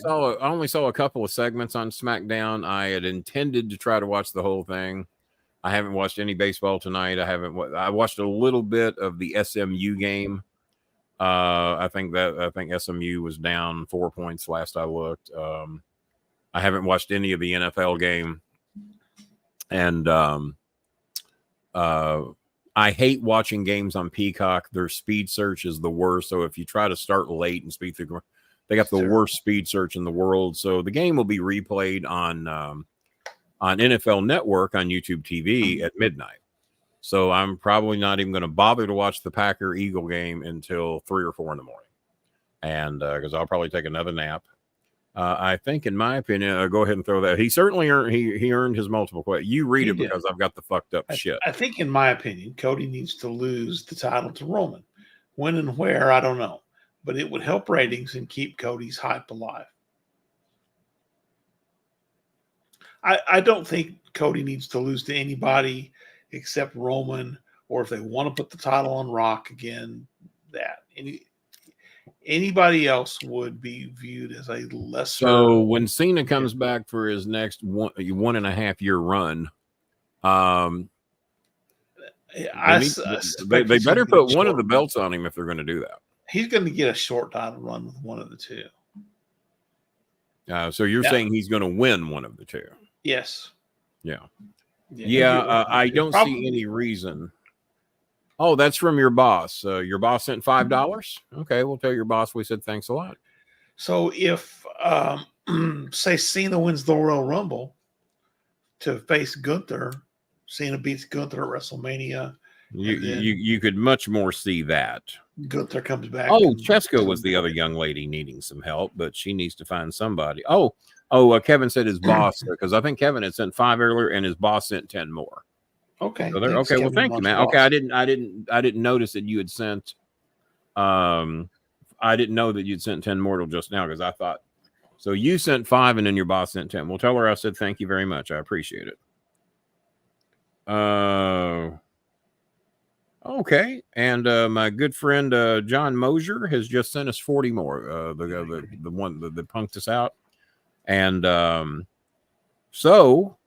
saw a couple of segments on SmackDown. I had intended to try to watch the whole thing. I haven't watched any baseball tonight. I watched a little bit of the SMU game. I think SMU was down 4 points last I looked. I haven't watched any of the NFL game, and I hate watching games on Peacock. Their speed search is the worst. So if you try to start late and speed through, They got the worst speed search in the world. So the game will be replayed on NFL Network on YouTube TV at midnight. So I'm probably not even going to bother to watch the Packer-Eagle game until 3 or 4 in the morning. And because I'll probably take another nap. I think, in my opinion, go ahead and throw that. He certainly earned he earned his multiple questions. You read it because I've got the fucked up shit. I think, in my opinion, Cody needs to lose the title to Roman. When and where, I don't know. But it would help ratings and keep Cody's hype alive. I don't think Cody needs to lose to anybody except Roman, or if they want to put the title on Rock again, that. Anybody else would be viewed as a lesser. So when Cena comes back for his next 1.5 year run, they better put one of the belts on him if they're going to do that. He's going to get a short title run with one of the two. So you're saying he's going to win one of the two? Yes. Yeah. I don't see any reason. Oh, that's from your boss. Your boss sent $5. Okay, we'll tell your boss we said thanks a lot. So if say Cena wins the Royal Rumble to face Gunther, Cena beats Gunther at WrestleMania. You could much more see that. Gunther comes back. Oh, Chesko was the other young lady needing some help, but she needs to find somebody. Kevin said his boss, because I think Kevin had sent 5 earlier and his boss sent 10 more. Okay. So okay. Well, thank you, man. Okay, I didn't notice that you had sent. I didn't know that you'd sent 10 more till just now because I thought. So you sent 5 and then your boss sent 10. Well, tell her I said thank you very much. I appreciate it. Okay, and my good friend John Mosier has just sent us 40 more. The one that punked us out, and So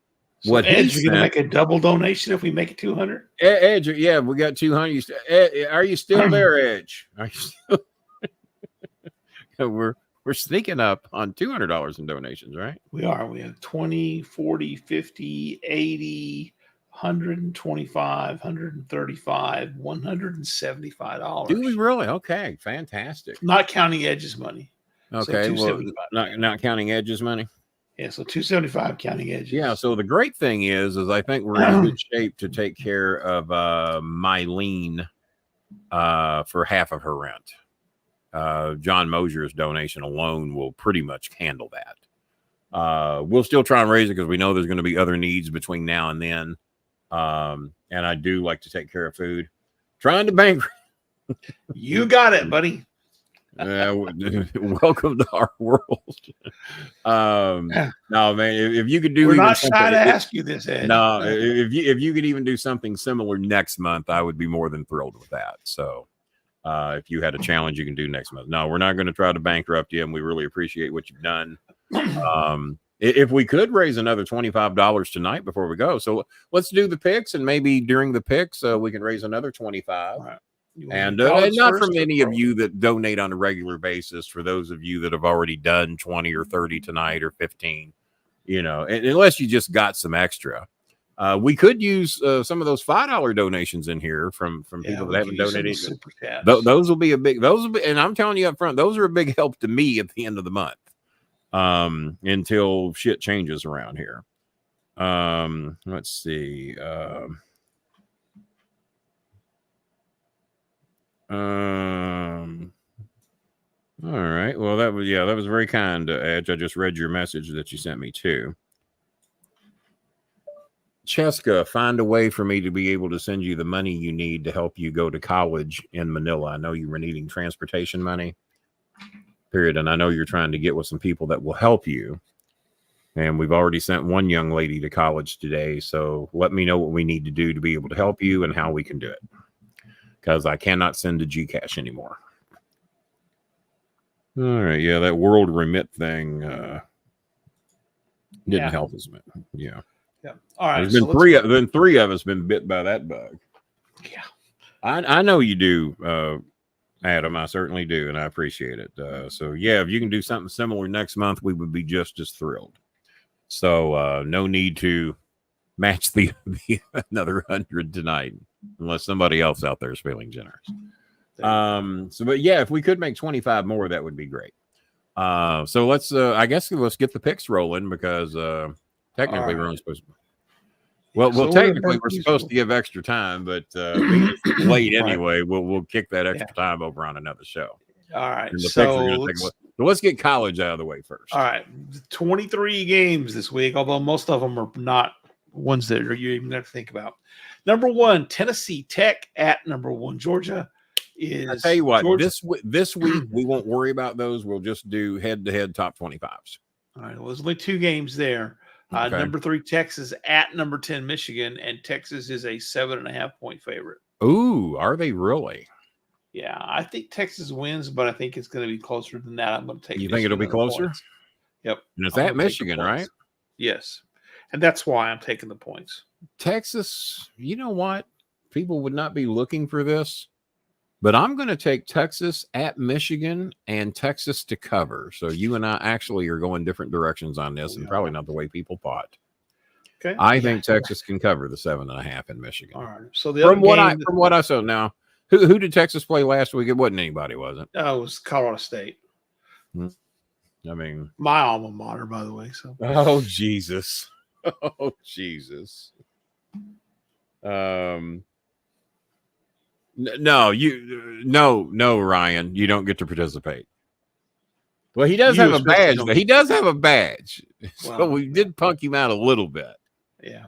what Edge, you're gonna make a double donation if we make it 200? Edge, yeah, we got 200. Are you still there, Edge? Are you still? We're sneaking up on $200 in donations, right? We are. We have 20, 40, 50, 80, 125, 135, $175. Do we really? Okay, fantastic. Not counting Edge's money. Okay, so well, not counting Edge's money. Yeah, so 275 counting Edge. Yeah, so the great thing is I think we're in good shape to take care of Mylene for half of her rent. John Mosier's donation alone will pretty much handle that. We'll still try and raise it because we know there's going to be other needs between now and then. And I do like to take care of food. Trying to bank. You got it, buddy. Welcome to our world. No, man, if you could do, we're not shy to ask you this, Ed. No, if you could even do something similar next month, I would be more than thrilled with that. So, if you had a challenge you can do next month, no, we're not going to try to bankrupt you, and we really appreciate what you've done. If we could raise another $25 tonight before we go, so let's do the picks, and maybe during the picks, we can raise another $25. Right. And not from any of you that donate on a regular basis. For those of you that have already done 20 or 30 tonight or 15, unless you just got some extra, we could use some of those $5 donations in here from people that haven't donated. Those will be and I'm telling you up front, those are a big help to me at the end of the month. Until shit changes around here. Let's see. All right. Well, that was very kind, Edge. I just read your message that you sent me too. Cheska, find a way for me to be able to send you the money you need to help you go to college in Manila. I know you were needing transportation money. Period. And I know you're trying to get with some people that will help you. And we've already sent one young lady to college today. So let me know what we need to do to be able to help you and how we can do it. Because I cannot send to Gcash anymore. All right. Yeah, that world remit thing didn't help us, man. Yeah. Yeah. All right. There's been three of us been bit by that bug. Yeah. I know you do, Adam. I certainly do, and I appreciate it. So yeah, if you can do something similar next month, we would be just as thrilled. So no need to match the another 100 tonight, unless somebody else out there is feeling generous. But yeah, if we could make 25 more, that would be great. So let's I guess let's get the picks rolling because technically we're only supposed to. Well, So technically we're supposed to give extra time, but being late anyway, we'll kick that extra time over on another show. All right. And the picks are going to take. So let's get college out of the way first. All right. 23 games this week, although most of them are not ones that you even have to think about. Number 1, Tennessee Tech at number 1, Georgia. I tell you what, this week we won't worry about those. We'll just do head-to-head top 25s. All right. Well, there's only 2 games there. Okay. Number 3, Texas at number 10, Michigan, and Texas is a 7.5-point favorite. Ooh, are they really? Yeah, I think Texas wins, but I think it's going to be closer than that. I'm going to take. You think it'll be closer? Points. Yep. And it's at Michigan, right? Yes, and that's why I'm taking the points. Texas, you know what? People would not be looking for this, but I'm going to take Texas at Michigan and Texas to cover. So you and I actually are going different directions on this, and probably not the way people thought. Okay. I think Texas can cover the 7.5 in Michigan. All right. So the from what I saw now, who did Texas play last week? It wasn't anybody, was it? It was Colorado State. I mean, my alma mater, by the way. So. Oh Jesus! Oh Jesus! No, Ryan, you don't get to participate. Well, he does have a badge. He does have a badge, so we did punk him out a little bit. Yeah.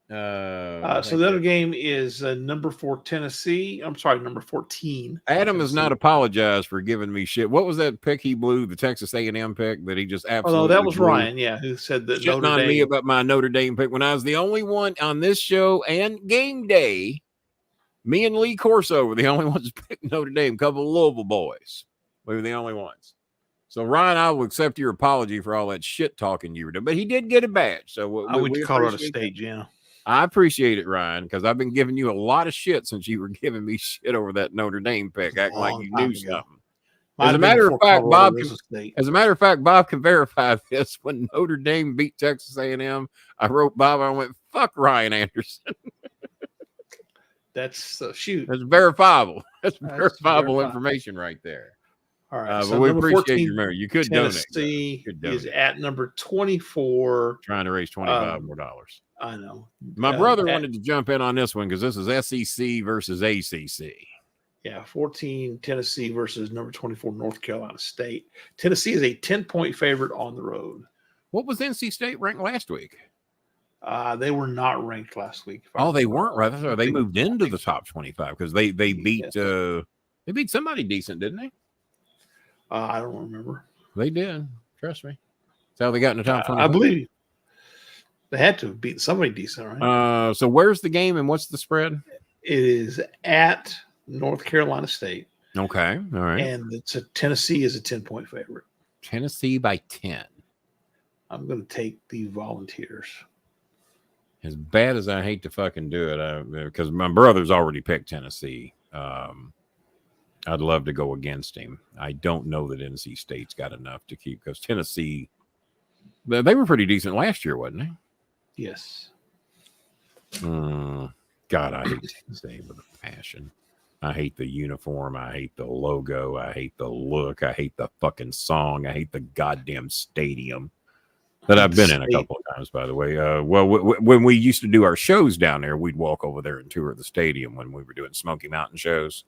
So the other game is number 4 Tennessee. I'm sorry, number 14. Adam has not apologized for giving me shit. What was that pick he blew? The Texas A&M pick that he just absolutely. Oh no, that was Ryan. Yeah, who said that Notre Dame. On me about my Notre Dame pick when I was the only one on this show and game day. Me and Lee Corso were the only ones to pick Notre Dame. A couple of Louisville boys. We were the only ones. So Ryan, I will accept your apology for all that shit talking you were doing, but he did get a badge. So I went to Colorado State, yeah. I appreciate it, Ryan, because I've been giving you a lot of shit since you were giving me shit over that Notre Dame pick, acting like you knew something. As a matter of fact, Bob can verify this. When Notre Dame beat Texas A&M, I wrote Bob. I went, "Fuck Ryan Anderson." That's shoot. That's verifiable. That's verifiable information right there. All right, so we appreciate your memory. You could Tennessee donate. Is at number 24, trying to raise $25 more. I know. My brother wanted to jump in on this one because this is SEC versus ACC. Yeah, 14 Tennessee versus number 24 North Carolina State. Tennessee is a 10-point favorite on the road. What was NC State ranked last week? They were not ranked last week. Oh, they weren't, right? So they moved into the top 25 because they beat somebody decent, didn't they? I don't remember. They did. Trust me. That's how they got in the top 25. I believe they had to have beaten somebody decent, right? So where's the game and what's the spread? It is at North Carolina State. Okay. All right. And Tennessee is a 10-point favorite. Tennessee by 10. I'm going to take the Volunteers. As bad as I hate to fucking do it, because my brother's already picked Tennessee. I'd love to go against him. I don't know that NC State's got enough to keep, because Tennessee, they were pretty decent last year, wasn't they? Yes. God, I hate Tennessee with a passion. I hate the uniform. I hate the logo. I hate the look. I hate the fucking song. I hate the goddamn stadium that I've been in a couple of times, by the way. When we used to do our shows down there, we'd walk over there and tour the stadium when we were doing Smoky Mountain shows.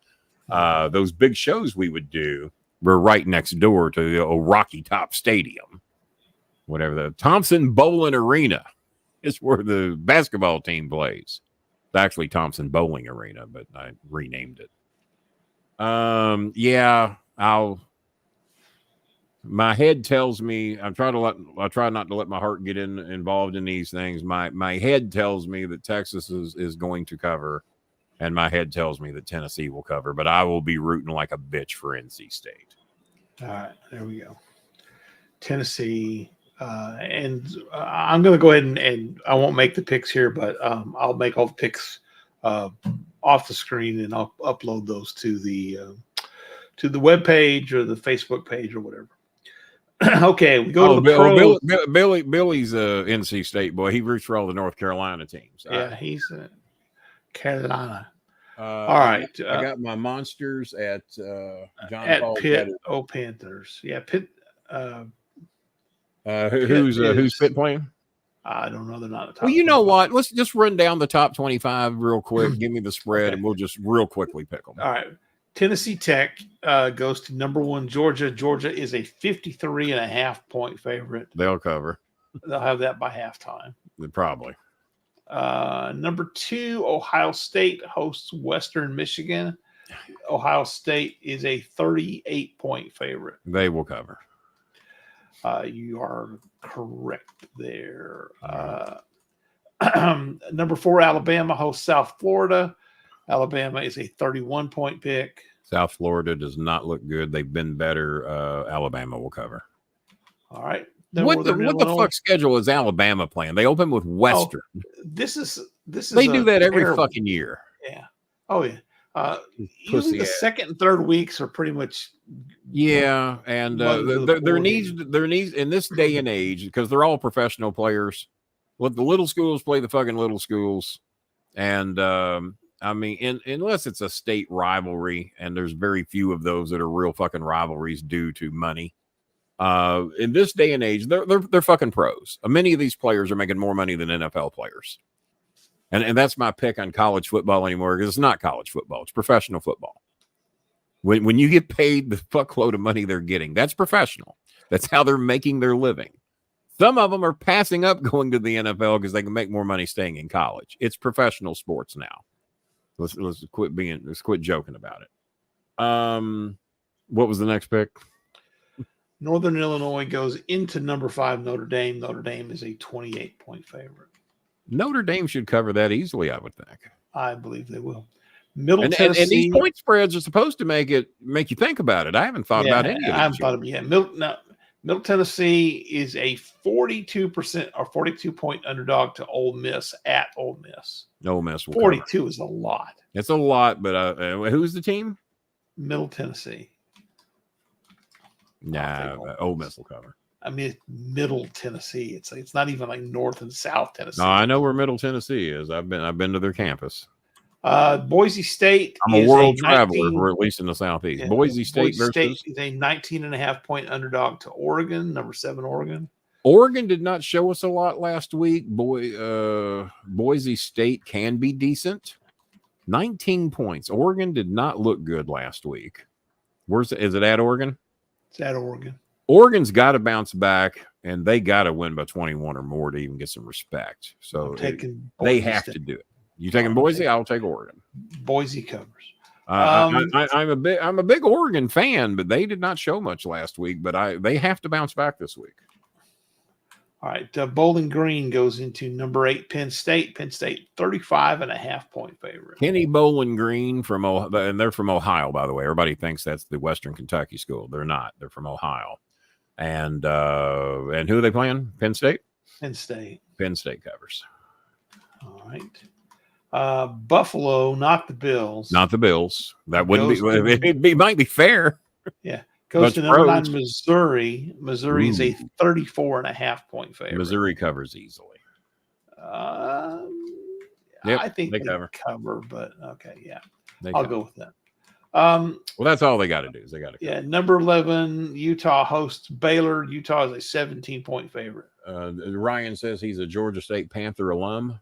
Those big shows we would do were right next door to the old Rocky Top Stadium, whatever the Thompson Bowling Arena is where the basketball team plays. It's actually Thompson Bowling Arena, but I renamed it. My head tells me I try not to let my heart get involved in these things. My head tells me that Texas is going to cover. And my head tells me that Tennessee will cover, but I will be rooting like a bitch for NC State. All right, there we go. Tennessee, and I'm going to go ahead and I won't make the picks here, but I'll make all the picks off the screen, and I'll upload those to the web page or the Facebook page or whatever. Okay, we go to the pros. Billy's a NC State boy. He roots for all the North Carolina teams. Yeah, he's Carolina. All right, I got my Monsters at John at Paul Pitt. Panthers. Yeah, Pitt. Who's Pitt playing? I don't know. They're not the top. Well, you know what? Let's just run down the top 25 real quick. Give me the spread, Okay. and we'll just real quickly pick them. All right. Tennessee Tech goes to number 1 Georgia. Georgia is a 53.5-point favorite. They'll cover. They'll have that by halftime. Probably. Number 2, Ohio State hosts Western Michigan. Ohio State is a 38-point favorite. They will cover. You are correct there. Number 4, Alabama hosts South Florida. Alabama is a 31-point pick. South Florida does not look good. They've been better. Alabama will cover. All right. What the fuck schedule is Alabama playing? They open with Western. Oh, this is they do that every fucking year. Yeah. Oh yeah. Usually the second and third weeks are pretty much. Yeah, and there needs in this day and age, because they're all professional players. Well, the little schools play the fucking little schools, and I mean, unless it's a state rivalry, and there's very few of those that are real fucking rivalries due to money. In this day and age, they're fucking pros. Many of these players are making more money than NFL players. And that's my pick on college football anymore, because it's not college football. It's professional football. When you get paid the fuckload of money they're getting, that's professional. That's how they're making their living. Some of them are passing up going to the NFL because they can make more money staying in college. It's professional sports now. Let's quit joking about it. What was the next pick? Northern Illinois goes into number 5 Notre Dame. Notre Dame is a 28-point favorite. Notre Dame should cover that easily, I would think. I believe they will. Middle and Tennessee. And these point spreads are supposed to make you think about it. I haven't thought about any of it. I haven't thought of it yet. Middle Tennessee is a 42% or 42-point underdog to Ole Miss at Ole Miss. Ole Miss will 42 cover. Is a lot. It's a lot, but who's the team? Middle Tennessee. Nah, Ole Miss will cover. I mean, it's Middle Tennessee. It's not even like North and South Tennessee. No, I know where Middle Tennessee is. I've been to their campus. Boise State. I'm a world traveler, or at least in the Southeast. Yeah, Boise State is a 19.5-point underdog to Oregon, number 7 Oregon. Oregon did not show us a lot last week. Boise State can be decent. 19 points. Oregon did not look good last week. Is it at Oregon? It's at Oregon. Oregon's got to bounce back, and they got to win by 21 or more to even get some respect. So they have to do it. You taking Boise? I'll take Oregon. Boise covers. I'm a big Oregon fan, but they did not show much last week. But they have to bounce back this week. All right, Bowling Green goes into number 8 Penn State. Penn State 35.5-point favorite. Kenny Bowling Green and they're from Ohio, by the way. Everybody thinks that's the Western Kentucky school. They're not. They're from Ohio. And who are they playing? Penn State. Penn State covers. All right. Buffalo, not the Bills. Not the Bills. That wouldn't be. It might be fair. Yeah. Goes to number 9 Missouri. Missouri is a 34.5-point favorite. Missouri covers easily. I think they cover, but okay, yeah. I'll go with that. Well, that's all they got to do is they got to. Yeah, number 11 Utah hosts Baylor. Utah is a 17-point favorite. Ryan says he's a Georgia State Panther alum.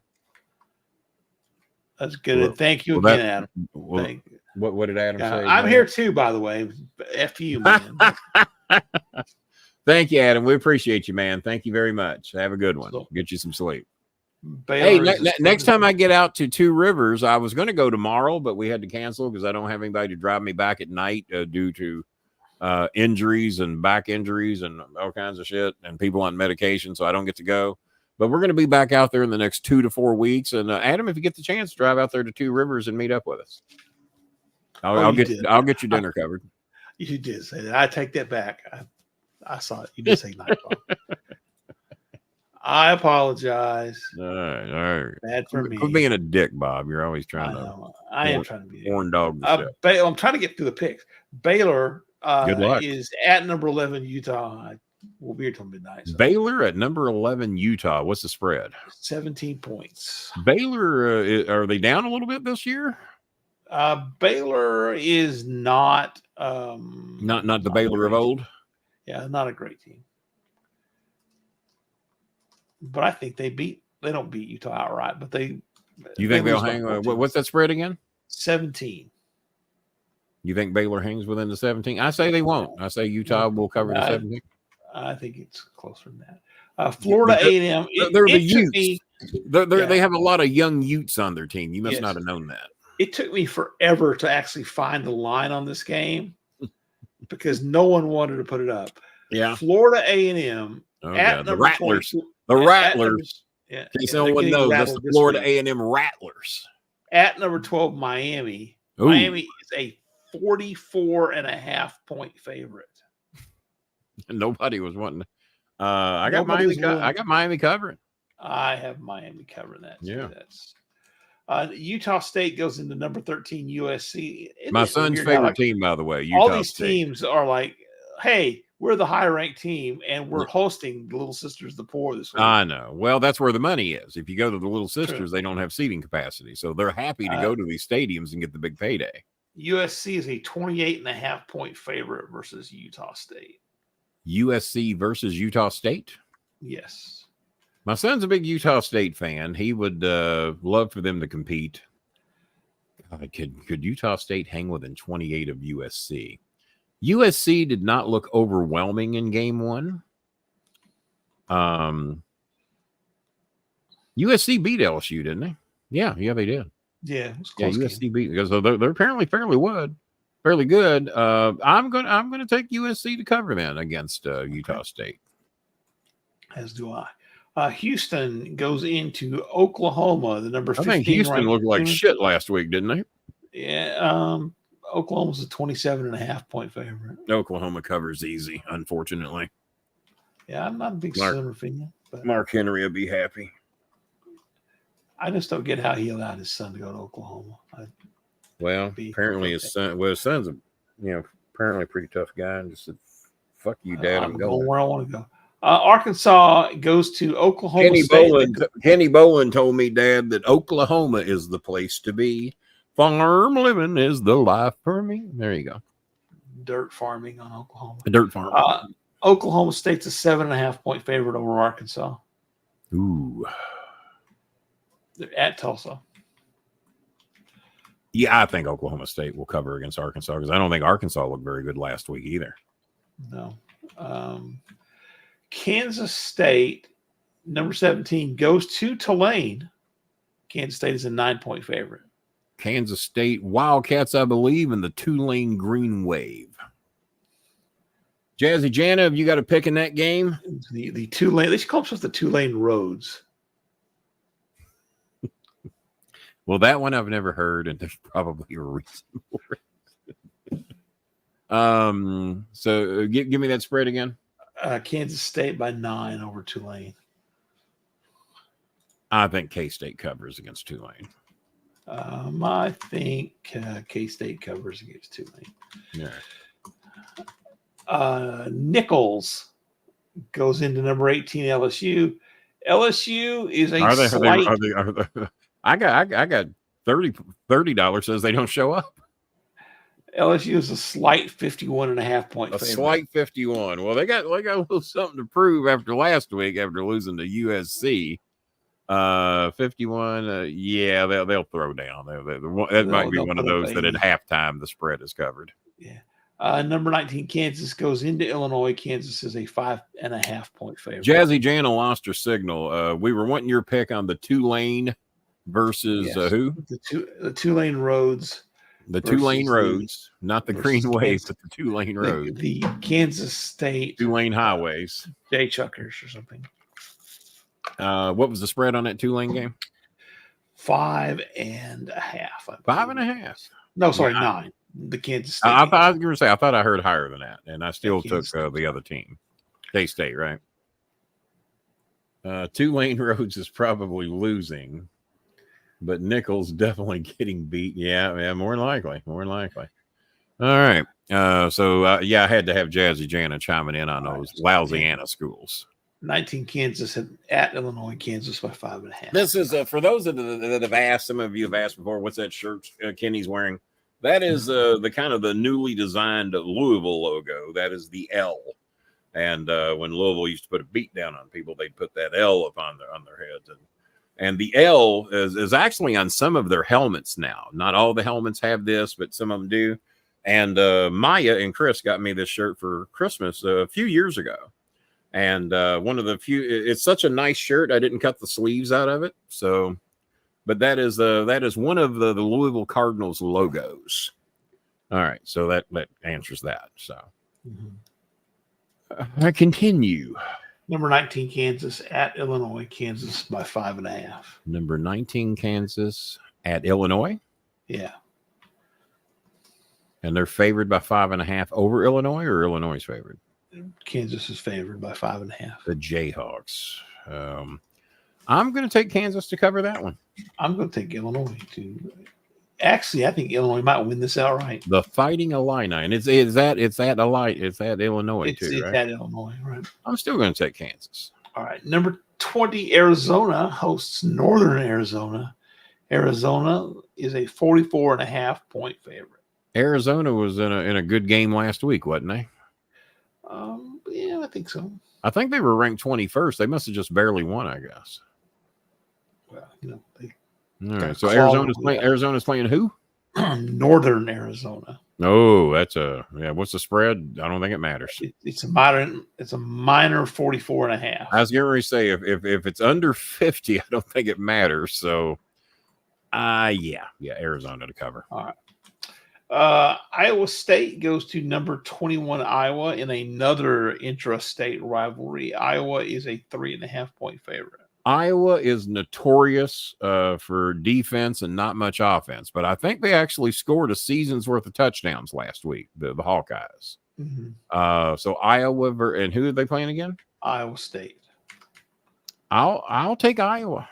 That's good. Thank you again, Adam. Thank you. What did Adam say? I'm here too, by the way. F you, man. Thank you, Adam. We appreciate you, man. Thank you very much. Have a good one. Get you some sleep. Next time I get out to Two Rivers, I was going to go tomorrow, but we had to cancel because I don't have anybody to drive me back at night due to injuries and back injuries and all kinds of shit and people on medication, so I don't get to go. But we're going to be back out there in the next 2 to 4 weeks. And Adam, if you get the chance, drive out there to Two Rivers and meet up with us. I'll get your dinner covered. You did say that. I take that back. I saw it. You did say nightfall. I apologize. All right. Bad for me. Quit being a dick, Bob. You're always trying I am trying to be horn dog. I'm trying to get through the picks. Baylor is at number 11 Utah. We'll be here till midnight. So. Baylor at number 11 Utah. What's the spread? 17 points. Baylor, are they down a little bit this year? Baylor is not not the Baylor of old. Yeah, not a great team. But I think they don't beat Utah outright, but You think they'll hang? What's that spread again? 17. You think Baylor hangs within the 17? I say they won't. I say Utah will cover the 17. I think it's closer than that. Florida A&M. They're the Utes. They have a lot of young Utes on their team. You must not have known that. It took me forever to actually find the line on this game because no one wanted to put it up. Yeah. Florida A&M at the Rattlers. 22, the Rattlers. In case no one knows, that's the Florida A&M Rattlers. At number 12, Miami. Ooh. Miami is a 44.5-point favorite. Nobody was wanting. I got Miami covering. I have Miami covering that. Yeah. That's Utah State goes into number 13 USC. My son's favorite team, by the way. Utah all these State. Teams are like, hey, we're the high-ranked team, and we're hosting the Little Sisters of the Poor this week. I know. Well, that's where the money is. If you go to the Little Sisters, they don't have seating capacity, so they're happy to go to these stadiums and get the big payday. USC is a 28.5-point favorite versus Utah State. USC versus Utah State? Yes. My son's a big Utah State fan. He would love for them to compete. Could Utah State hang within 28 of USC? USC did not look overwhelming in game one. USC beat LSU, didn't they? Yeah, they did. Yeah, it was close. USC beat because they're apparently fairly good. I'm gonna take USC to cover then against Utah State. As do I. Houston goes into Oklahoma, the number 15. I think Houston looked like shit last week, didn't they? Yeah. Oklahoma's a 27.5-point favorite. Oklahoma covers easy, unfortunately. Yeah, I'm not a big Sooner fan. But Mark Henry will be happy. I just don't get how he allowed his son to go to Oklahoma. Apparently his son's apparently a pretty tough guy, and just said, "Fuck you, Dad, I'm going where I want to go." Arkansas goes to Oklahoma State. Kenny Bolin told me, Dad, that Oklahoma is the place to be. Farm living is the life for me. There you go. Dirt farming on Oklahoma. Dirt farming. Oklahoma State's a 7.5-point favorite over Arkansas. Ooh. They're at Tulsa. Yeah, I think Oklahoma State will cover against Arkansas because I don't think Arkansas looked very good last week either. No. Kansas State, number 17, goes to Tulane. Kansas State is a 9-point favorite. Kansas State Wildcats, I believe, in the Tulane Green Wave. Jazzy Jana, have you got a pick in that game? The Tulane, they should call themselves the Tulane Roads. Well, that one I've never heard, and there's probably a reason for it. So give me that spread again. Kansas State by 9 over Tulane. I think K-State covers against Tulane. I think K-State covers against Tulane. Yeah. Nichols goes into number 18 LSU. LSU is a I got $30 says they don't show up. LSU is a slight 51.5-point favorite. Slight 51. Well, they got a little something to prove after last week after losing to USC. 51. Yeah, they'll throw down. That might be one of those that at halftime the spread is covered. Yeah. Number 19, Kansas goes into Illinois. Kansas is a 5.5-point favorite. Jazzy Jana lost her signal. We were wanting your pick on the Tulane versus who? The Tulane Roads. The Tulane Roads, not the Green Waves, but the Tulane Roads. The Kansas State Tulane Highways. Jay Chuckers or something. What was the spread on that Tulane game? 5.5. 5.5. No, sorry, 9. The Kansas State. I thought you were going to say. I thought I heard higher than that, and I still took the other team, K-State, right? Tulane Roads is probably losing, but Nichols definitely getting beat. Yeah, more than likely. All right. So I had to have Jazzy Jana chiming in on those Louisiana schools. 19 Kansas at Illinois, Kansas by 5.5. This is for those that have asked. Some of you have asked before. What's that shirt Kenny's wearing? That is the kind of the newly designed Louisville logo. That is the L. And when Louisville used to put a beat down on people, they'd put that L up on their heads. And the L is actually on some of their helmets now. Not all the helmets have this, but some of them do. And Maya and Chris got me this shirt for Christmas a few years ago. And one of the few, it's such a nice shirt. I didn't cut the sleeves out of it. So, but that is one of the Louisville Cardinals logos. All right. So that answers that. So I continue. Number 19, Kansas at Illinois. Kansas by 5.5. Number 19, Kansas at Illinois. Yeah. And they're favored by 5.5 over Illinois, or Illinois is favored? Kansas is favored by 5.5. The Jayhawks. I'm going to take Kansas to cover that one. I'm going to take Illinois too. Actually, I think Illinois might win this outright. The Fighting Illini, and it's at Illinois It's right? at Illinois, right? I'm still going to take Kansas. All right, number 20, Arizona hosts Northern Arizona. Arizona is a 44.5 point favorite. Arizona was in a good game last week, wasn't they? Yeah, I think so. I think they were ranked 21st. They must have just barely won, I guess. Well, All right, so Arizona's playing who? Northern Arizona. Oh, what's the spread? I don't think it matters. It's a minor 44.5. I was getting ready to say if it's under 50, I don't think it matters. So yeah, Arizona to cover. All right. Iowa State goes to number 21 Iowa in another intra-state rivalry. Iowa is a 3.5 point favorite. Iowa is notorious for defense and not much offense, but I think they actually scored a season's worth of touchdowns last week, the Hawkeyes. Mm-hmm. So Iowa, and who are they playing again? Iowa State. I'll take Iowa.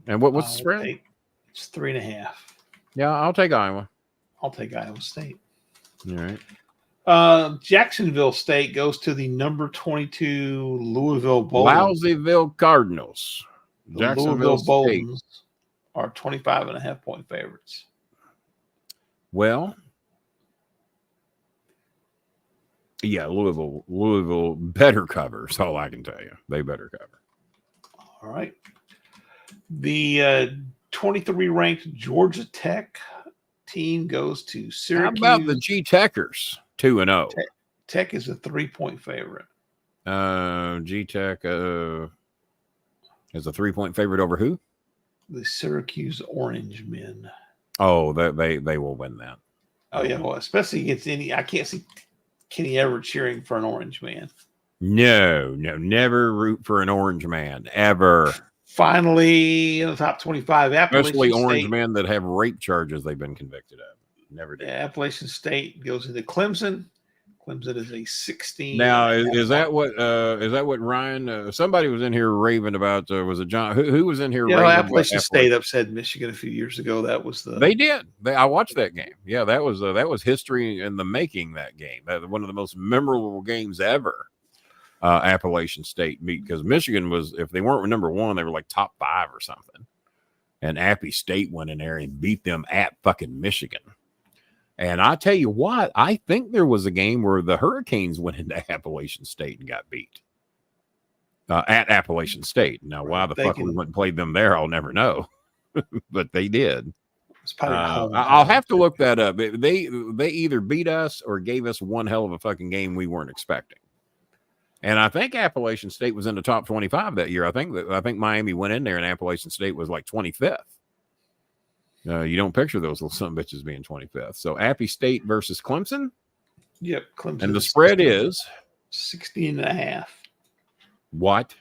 And what's the spread? It's 3.5. Yeah, I'll take Iowa. I'll take Iowa State. All right. Jacksonville State goes to the number 22 Louisville Bowls. Lousyville Cardinals. Louisville Bowls are 25.5 point favorites. Well, yeah, Louisville better cover. That's all I can tell you. They better cover. All right. The 23 ranked Georgia Tech team goes to Syracuse. How about the G-Techers? 2-0. Tech is a 3 point favorite. G-Tech is a 3 point favorite over who? The Syracuse Orange Men. Oh, they will win that. Oh yeah, well, especially against I can't see Kenny ever cheering for an Orange Man. No, never root for an Orange Man ever. Finally, in the top 25, especially Orange men that have rape charges they've been convicted of. Never did. Yeah, Appalachian State goes into Clemson. Clemson is a 16. Now, is that what Ryan? Somebody was in here raving about. Was it John? Who was in here? Yeah, Appalachian State upset Michigan a few years ago. That was They did. I watched that game. Yeah, that was history in the making. That game, one of the most memorable games ever. Appalachian State beat, because Michigan was, if they weren't number one, they were like top 5 or something. And Appy State went in there and beat them at fucking Michigan. And I tell you what, I think there was a game where the Hurricanes went into Appalachian State and got beat at Appalachian State. Now, why the fuck we went and played them there, I'll never know. But they did. I'll have to look that up. They either beat us or gave us one hell of a fucking game we weren't expecting. And I think Appalachian State was in the top 25 that year. I think Miami went in there and Appalachian State was like 25th. You don't picture those little son of bitches being 25th. So Appy State versus Clemson. Yep, Clemson. And the spread is 16.5. What?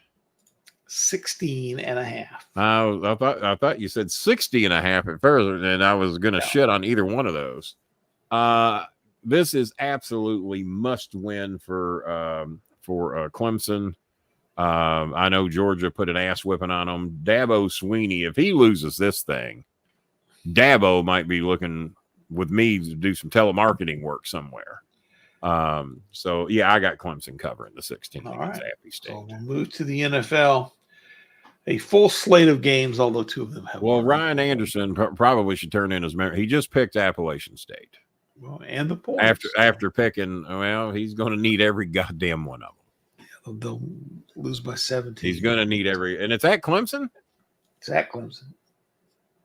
16.5. I thought you said 60.5 at first, and I was going to shit on either one of those. This is absolutely must win for Clemson. I know Georgia put an ass whipping on them. Dabo Sweeney, if he loses this thing, Dabo might be looking with me to do some telemarketing work somewhere. So yeah, I got Clemson covering the 16 against Appy State. So we'll move to the NFL. A full slate of games, although 2 of them have. Well, Ryan Anderson probably should turn in his memory. He just picked Appalachian State. Well, and the points. After picking, well, he's going to need every goddamn one of them. They'll lose by 17. He's going to need and it's at Clemson? It's at Clemson.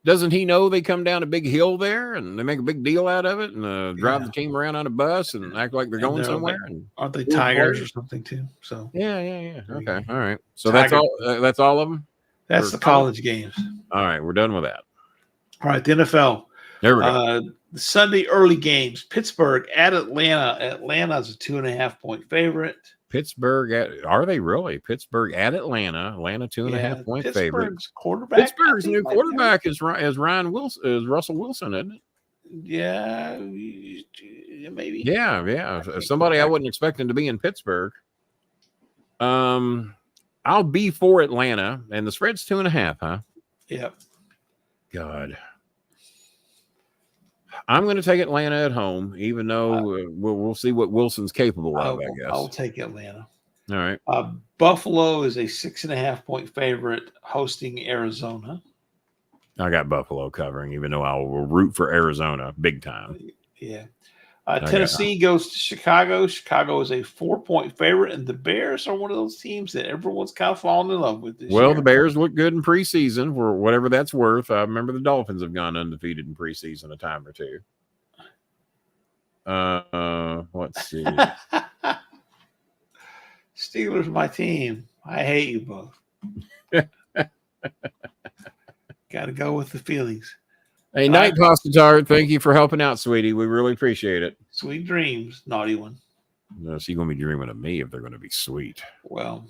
Doesn't he know they come down a big hill there and they make a big deal out of it and drive the team around on a bus and act like they're going somewhere? Aren't they Tigers or something too? So yeah. Okay, all right. So that's all. That's all of them. That's the college games. All right, we're done with that. All right, the NFL. There we go. The Sunday early games: Pittsburgh at Atlanta. Atlanta's a 2.5-point favorite. Pittsburgh are they really? Pittsburgh at Atlanta. Atlanta 2.5-point favorite. Pittsburgh's new quarterback is Ryan Wilson. Is Russell Wilson, isn't it? Yeah, maybe. Yeah. Somebody I wasn't expecting to be in Pittsburgh. I'll be for Atlanta, and the spread's 2.5, huh? Yep. God. I'm going to take Atlanta at home, even though we'll see what Wilson's capable of, I guess. I'll take Atlanta. All right. Buffalo is a 6.5-point favorite hosting Arizona. I got Buffalo covering, even though I will root for Arizona big time. Yeah. Tennessee goes to Chicago. Chicago is a 4-point favorite, and the Bears are one of those teams that everyone's kind of fallen in love with this year. The Bears look good in preseason for whatever that's worth. I remember the Dolphins have gone undefeated in preseason a time or two. Let's see. Steelers, my team. I hate you both. Got to go with the feelings. Hey, Night Pasta Tart, thank you for helping out, sweetie. We really appreciate it. Sweet dreams, naughty one. No, she's going to be dreaming of me if they're going to be sweet. Well,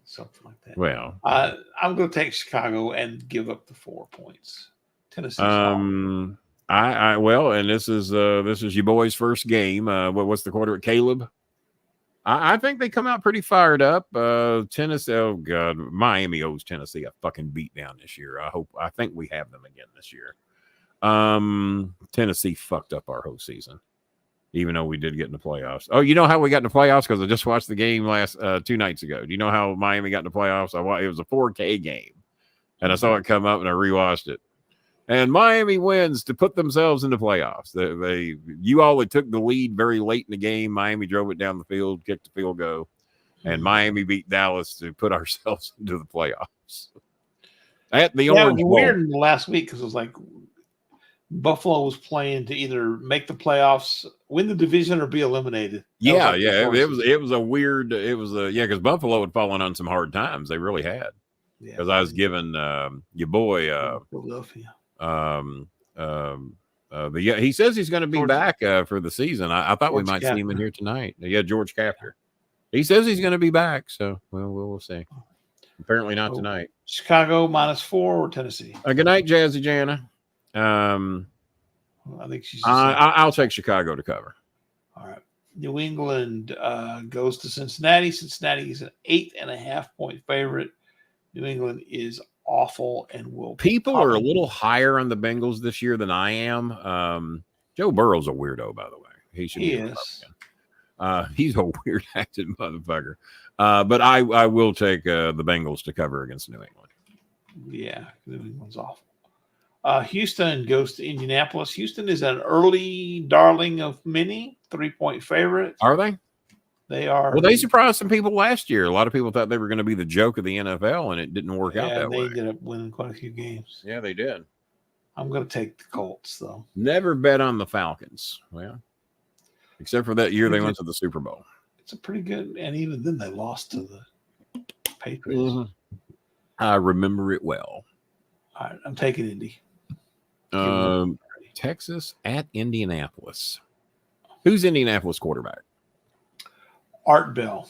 something like that. Well, I'm going to take Chicago and give up the 4 points. Tennessee. And this is your boy's first game. What's the quarter? Caleb. I think they come out pretty fired up. Tennessee. Oh God, Miami owes Tennessee a fucking beatdown this year. I think we have them again this year. Tennessee fucked up our whole season, even though we did get in the playoffs. Oh, you know how we got in the playoffs? Because I just watched the game last 2 nights ago. Do you know how Miami got in the playoffs? It was a 4K game, and I saw it come up, and I rewatched it. And Miami wins to put themselves in the playoffs. You all took the lead very late in the game. Miami drove it down the field, kicked the field goal, and Miami beat Dallas to put ourselves into the playoffs. At the Orange Bowl. Weird in the last week because it was like Buffalo was playing to either make the playoffs, win the division, or be eliminated. It was a weird. Because Buffalo had fallen on some hard times. They really had. Because I was giving your boy Philadelphia. He says he's going to be back for the season. I thought we might see him in here tonight. Yeah, George Kafter. He says he's going to be back, so we'll see. Apparently not tonight. Chicago -4 or Tennessee. Good night, Jazzy Jana. I think she's. I'll take Chicago to cover. All right. New England goes to Cincinnati. Cincinnati is an 8.5-point favorite. New England is awful and will. People are a little higher on the Bengals this year than I am. Joe Burrow's a weirdo, by the way. He is. He's a weird acting motherfucker. But I will take the Bengals to cover against New England. Yeah, New England's awful. Houston goes to Indianapolis. Houston is an early darling of many, 3-point favorite. Are they? They are. Well, they surprised some people last year. A lot of people thought they were going to be the joke of the NFL, and it didn't work out that way. They ended up winning quite a few games. Yeah, they did. I'm going to take the Colts, though. Never bet on the Falcons. Well, except for that year they went to the Super Bowl. It's a pretty good, and even then they lost to the Patriots. Mm-hmm. I remember it well. All right, I'm taking Indy. Texas at Indianapolis. Who's Indianapolis quarterback? Art Bell.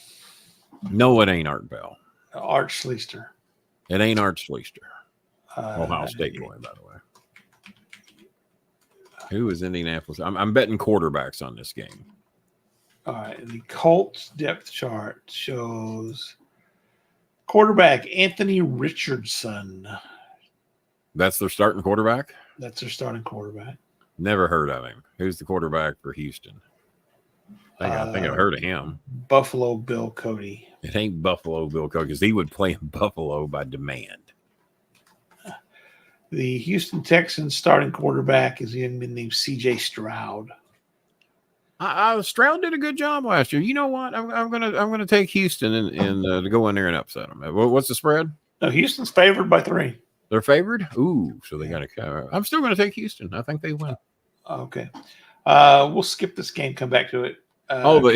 No, it ain't Art Bell. Art Schlichter. It ain't Art Schlichter. Ohio State boy, by the way. Who is Indianapolis? I'm betting quarterbacks on this game. All right. The Colts depth chart shows quarterback Anthony Richardson. That's their starting quarterback? That's their starting quarterback. Never heard of him. Who's the quarterback for Houston? I think I've heard of him. Buffalo Bill Cody. It ain't Buffalo Bill Cody because he would play in Buffalo by demand. The Houston Texans starting quarterback is a young man named C.J. Stroud. Stroud did a good job last year. You know what? I'm gonna take Houston and to go in there and upset them. What's the spread? No, Houston's favored by 3. They're favored. Ooh, so they got to cover. I'm still gonna take Houston. I think they win. Okay, we'll skip this game. Come back to it. But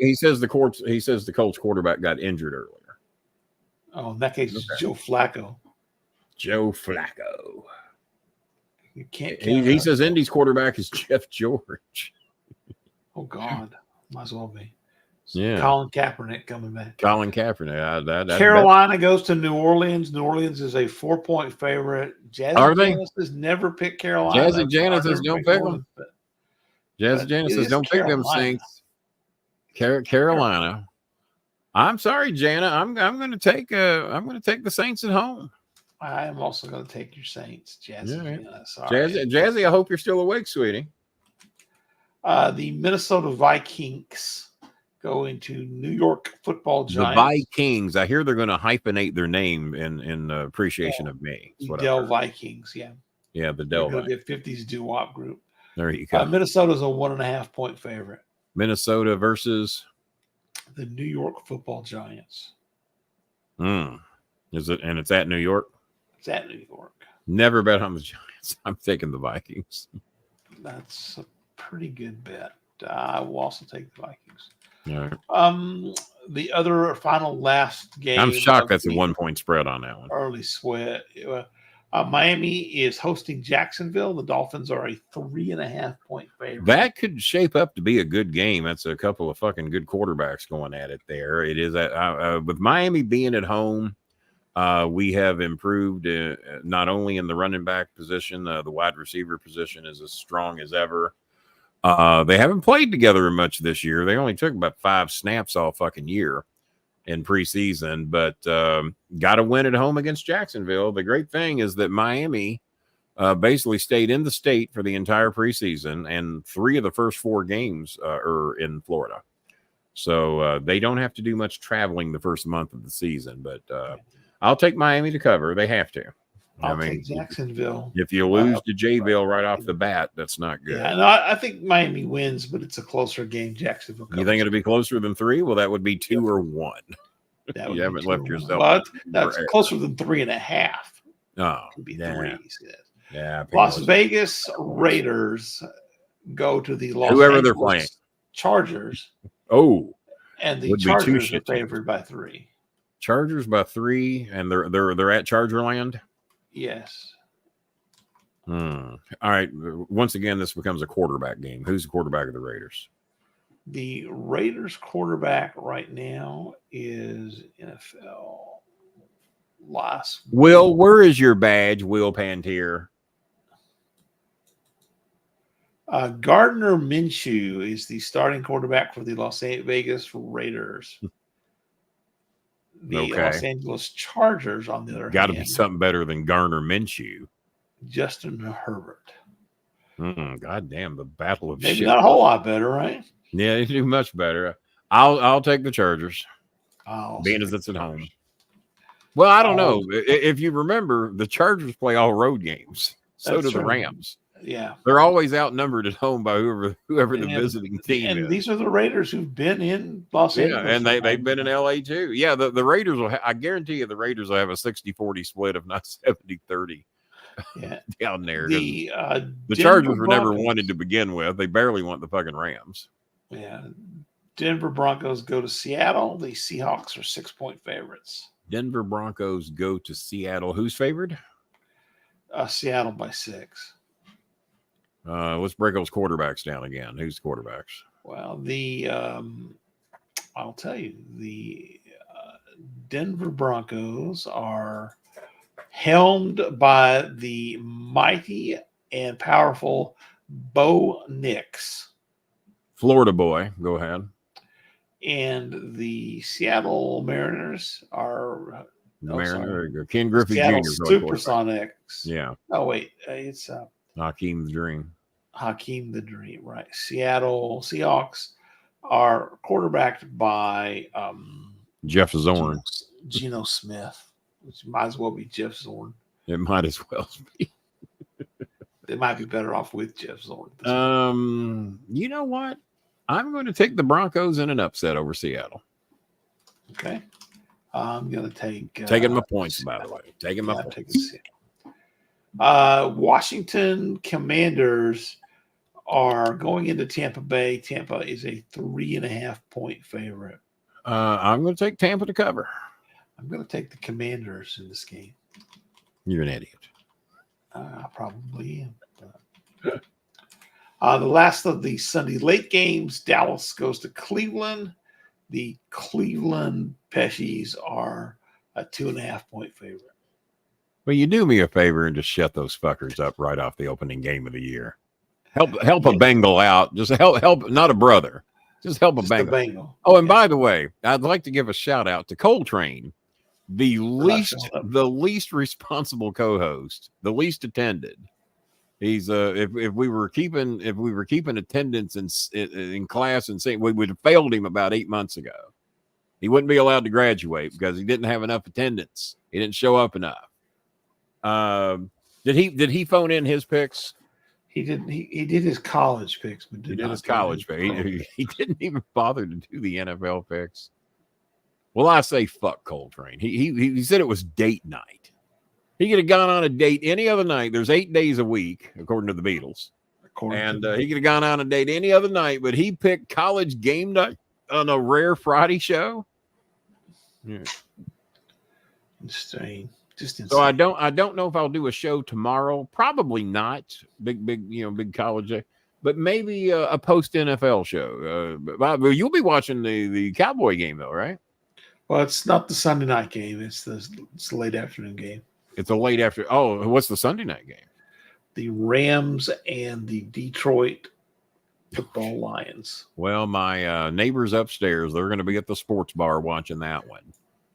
he says the Colts quarterback got injured earlier. Oh, in that case, it's Joe Flacco. Joe Flacco. You can't. He says Indy's quarterback is Jeff George. Oh God, might as well be. Yeah, Colin Kaepernick coming back. Carolina goes to New Orleans. New Orleans is a 4-point favorite. Are they? Janice has never picked Carolina. Jazzy Janice says don't pick them. Jazzy Janice says don't pick them Saints. Carolina. I'm sorry, Jana. I'm going to take the Saints at home. I am also going to take your Saints, Jazzy. Yeah. Jazzy, I hope you're still awake, sweetie. The Minnesota Vikings go into New York Football Giants. The Vikings. I hear they're going to hyphenate their name in appreciation of me. Dell Vikings, yeah. Yeah, the Dell Vikings. The 50s doo-wop group. There you go. Minnesota's a 1.5-point favorite. Minnesota versus the New York Football Giants. Is it? And it's at New York? It's at New York. Never bet on the Giants. I'm taking the Vikings. That's a pretty good bet. I will also take the Vikings. All right. The other last game. I'm shocked that's a 1-point spread on that one. Early sweat. Miami is hosting Jacksonville. The Dolphins are a 3.5-point favorite. That could shape up to be a good game. That's a couple of fucking good quarterbacks going at it there. It is with Miami being at home. We have improved not only in the running back position, the wide receiver position is as strong as ever. They haven't played together much this year. They only took about 5 snaps all fucking year in preseason, but got to win at home against Jacksonville. The great thing is that Miami basically stayed in the state for the entire preseason, and 3 of the first 4 games are in Florida. So they don't have to do much traveling the first month of the season, but I'll take Miami to cover. They have to. I mean, take Jacksonville. If you lose to Jayville right off the bat, that's not good. Yeah, no, I think Miami wins, but it's a closer game. Jacksonville covers. You think it'll be closer than 3? Well, that would be 2 or 1. You haven't left yourself. Well, that's closer than 3.5. Oh, it could be 3. Yeah. Las Vegas Raiders go to the Los Whoever Angeles they're playing. Chargers. Oh, and the Chargers are favored by 3. Chargers by 3, and they're at Charger Land. Yes. All right. Once again, this becomes a quarterback game. Who's the quarterback of the Raiders? The Raiders quarterback right now is NFL. Will, where is your badge, Will Pantier? Gardner Minshew is the starting quarterback for the Las Vegas Raiders. The Los Angeles Chargers, on the other hand, got to be something better than Gardner Minshew. Justin Herbert. God damn, the battle of maybe not a whole lot better, right? Yeah, they do much better. I'll take the Chargers, being as it's at home. Well, I don't know. If you remember, the Chargers play all road games. So do the Rams. Yeah, they're always outnumbered at home by whoever the visiting team is. And these are the Raiders who've been in Los Angeles. Yeah, and they've been in LA too. Yeah, the Raiders will. I guarantee you, the Raiders will have a 60-40 split, if not 70-30. Yeah, down there. The Chargers were never wanted to begin with. They barely want the fucking Rams. Yeah, Denver Broncos go to Seattle. The Seahawks are 6-point favorites. Denver Broncos go to Seattle. Who's favored? Seattle by 6. Let's break those quarterbacks down again. Who's the quarterbacks? Well, I'll tell you, the Denver Broncos are helmed by the mighty and powerful Bo Nix. Florida boy. Go ahead. And the Seattle Mariners are Ken Griffey Seattle Jr. Supersonics. Yeah. Oh wait, it's Hakeem the Dream. Hakeem the Dream, right? Seattle Seahawks are quarterbacked by Jeff Zorn. Geno Smith, which might as well be Jeff Zorn. It might as well be. They might be better off with Jeff Zorn. You know what? I'm going to take the Broncos in an upset over Seattle. Okay. I'm going to taking my points, by the way. Taking my points. Washington Commanders are going into Tampa Bay. Tampa is a 3.5-point favorite. I'm going to take Tampa to cover. I'm going to take the Commanders in this game. You're an idiot. I probably am. The last of the Sunday late games, Dallas goes to Cleveland. The Cleveland Pescies are a 2.5-point favorite. Well, you do me a favor and just shut those fuckers up right off the opening game of the year. Help a Bengal out. Just help, not a brother. Just help a Bengal. Oh, and by the way, I'd like to give a shout out to Coltrane, the least responsible co-host, the least attended. He's if we were keeping attendance in class and saying we would have failed him about 8 months ago. He wouldn't be allowed to graduate because he didn't have enough attendance. He didn't show up enough. Did he phone in his picks? He didn't. He did his college picks, but he did his college picks. He didn't even bother to do the NFL picks. Well, I say fuck Coltrane. He said it was date night. He could have gone on a date any other night. There's 8 days a week, according to the Beatles. He could have gone on a date any other night, but he picked college game night on a rare Friday show. Yeah. Strange. Just insane. So I don't know if I'll do a show tomorrow. Probably not. Big college day. But maybe a post NFL show. But you'll be watching the Cowboy game though, right? Well, it's not the Sunday night game. It's the late afternoon game. It's a late after. Oh, what's the Sunday night game? The Rams and the Detroit Football Lions. Well, my neighbors upstairs, they're going to be at the sports bar watching that one.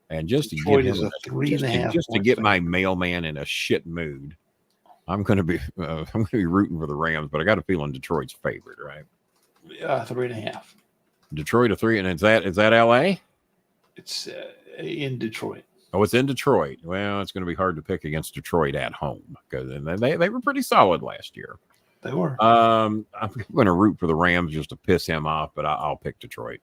And just to Detroit get is a 3.5. Just to get my mailman in a shit mood, I'm going to be rooting for the Rams, but I got a feeling Detroit's favorite, right? 3.5. Detroit a 3, and is that L.A.? It's in Detroit. Oh, it's in Detroit. Well, it's going to be hard to pick against Detroit at home because they were pretty solid last year. They were. I'm going to root for the Rams just to piss him off, but I'll pick Detroit.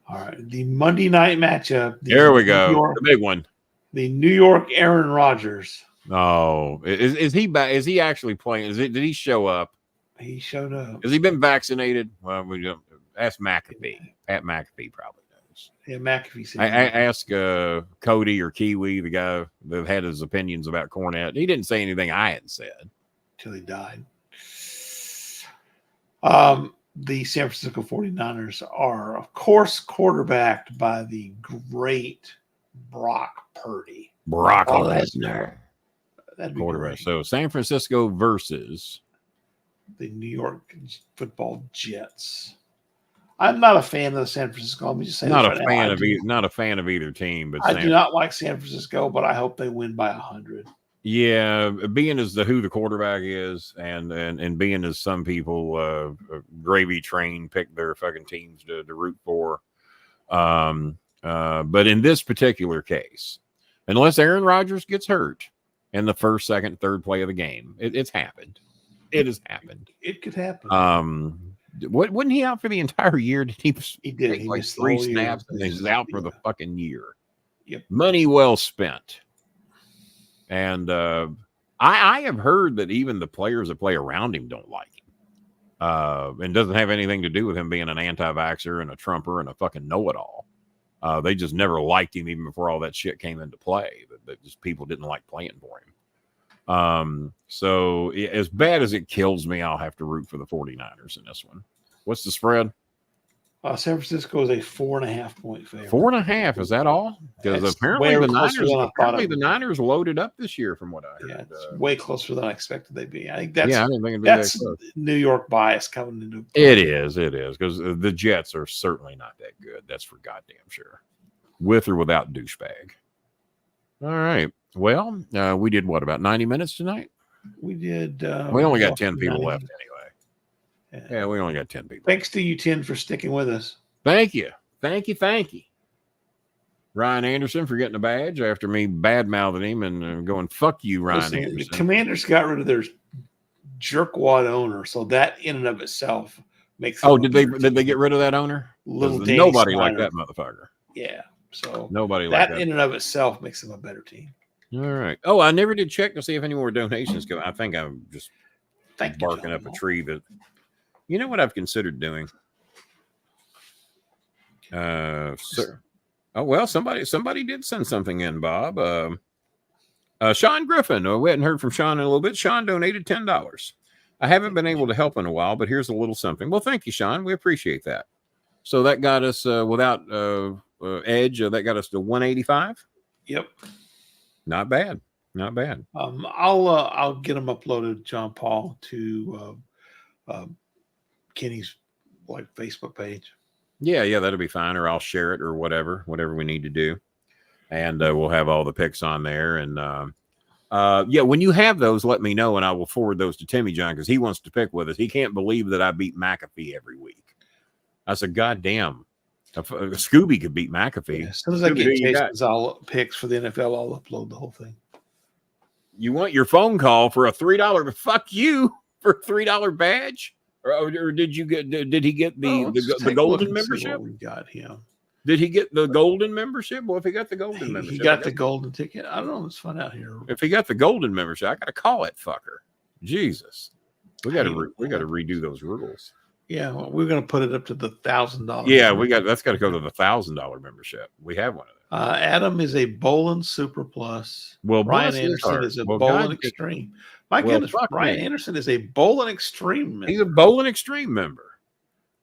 All right. The Monday night matchup. There we go. The big one. The New York Aaron Rodgers. Oh, is he back? Is he actually playing? Did he show up? He showed up. Has he been vaccinated? Well, we don't ask McAfee. Pat McAfee probably. Yeah, McAfee said. I asked Cody or Kiwi, the guy that had his opinions about Cornette. He didn't say anything I had said. Until he died. The San Francisco 49ers are, of course, quarterbacked by the great Brock Purdy. Brock Lesnar. That'd be quarterback. Great. So San Francisco versus the New York Football Jets. I'm not a fan of the San Francisco. Let me just say not a fan of either team, but I do not like San Francisco, but I hope they win by 100. Yeah, being as who the quarterback is, and being as some people gravy train pick their fucking teams to root for. But in this particular case, unless Aaron Rodgers gets hurt in the first, second, third play of the game, it's happened. It has happened. It could happen. Wasn't he out for the entire year? He did. He like missed 3 snaps, and he's out for the fucking year. Yep. Money well spent. And I have heard that even the players that play around him don't like him. And doesn't have anything to do with him being an anti-vaxxer and a Trumper and a fucking know-it-all. They just never liked him even before all that shit came into play. That just people didn't like playing for him. So as bad as it kills me, I'll have to root for the 49ers in this one. What's the spread? San Francisco is a 4.5-point favorite. 4.5, is that all? Because apparently the Niners loaded up this year, from what I heard. Yeah, it's way closer than I expected they'd be. I think that's I didn't think it'd be that close. New York bias coming into it is because the Jets are certainly not that good. That's for goddamn sure, with or without douchebag. All right. Well, we did what, about 90 minutes tonight? We did. We only got 10 people left anyway. Yeah, we only got 10 people. Thanks to you 10 for sticking with us. Thank you. Ryan Anderson for getting a badge after me bad-mouthing him and going, fuck you, Ryan Anderson. The Commanders got rid of their jerkwad owner, so that in and of itself makes. Oh, did they get rid of that owner? Nobody liked that motherfucker. Yeah, so nobody that in and of itself makes them a better team. All right. Oh, I never did check to see if any more donations go. I think I'm just barking up a tree. But you know what I've considered doing? Sir. Oh well, somebody did send something in, Bob. Sean Griffin. We hadn't heard from Sean in a little bit. Sean donated $10. I haven't been able to help in a while, but here's a little something. Well, thank you, Sean. We appreciate that. So that got us without Edge. That got us to 185. Yep. Not bad. Not bad. I'll get them uploaded, John Paul, to Kenny's Facebook page. Yeah, that'll be fine. Or I'll share it or whatever we need to do, and we'll have all the pics on there. And when you have those, let me know, and I will forward those to Timmy John because he wants to pick with us. He can't believe that I beat McAfee every week. I said, God damn. Scooby could beat McAfee. As soon as I get Jason's picks for the NFL, I'll upload the whole thing. You want your phone call for a $3? Fuck you for a $3 badge, or did you get? Did he get the golden membership? We got him. Did he get the golden membership? Well, if he got the golden membership, he got the golden ticket. I don't know. Let's find out here. If he got the golden membership, I got to call that fucker. Jesus, we got to redo those rules. Yeah, well, we're going to put it up to the $1,000. Yeah, that's got to go to the $1,000 membership. We have one of those. Adam is a Bolin Super Plus. Well, Brian Anderson is a Bolin Extreme. My goodness, Brian Anderson is a Bolin Extreme member. He's a Bolin Extreme member.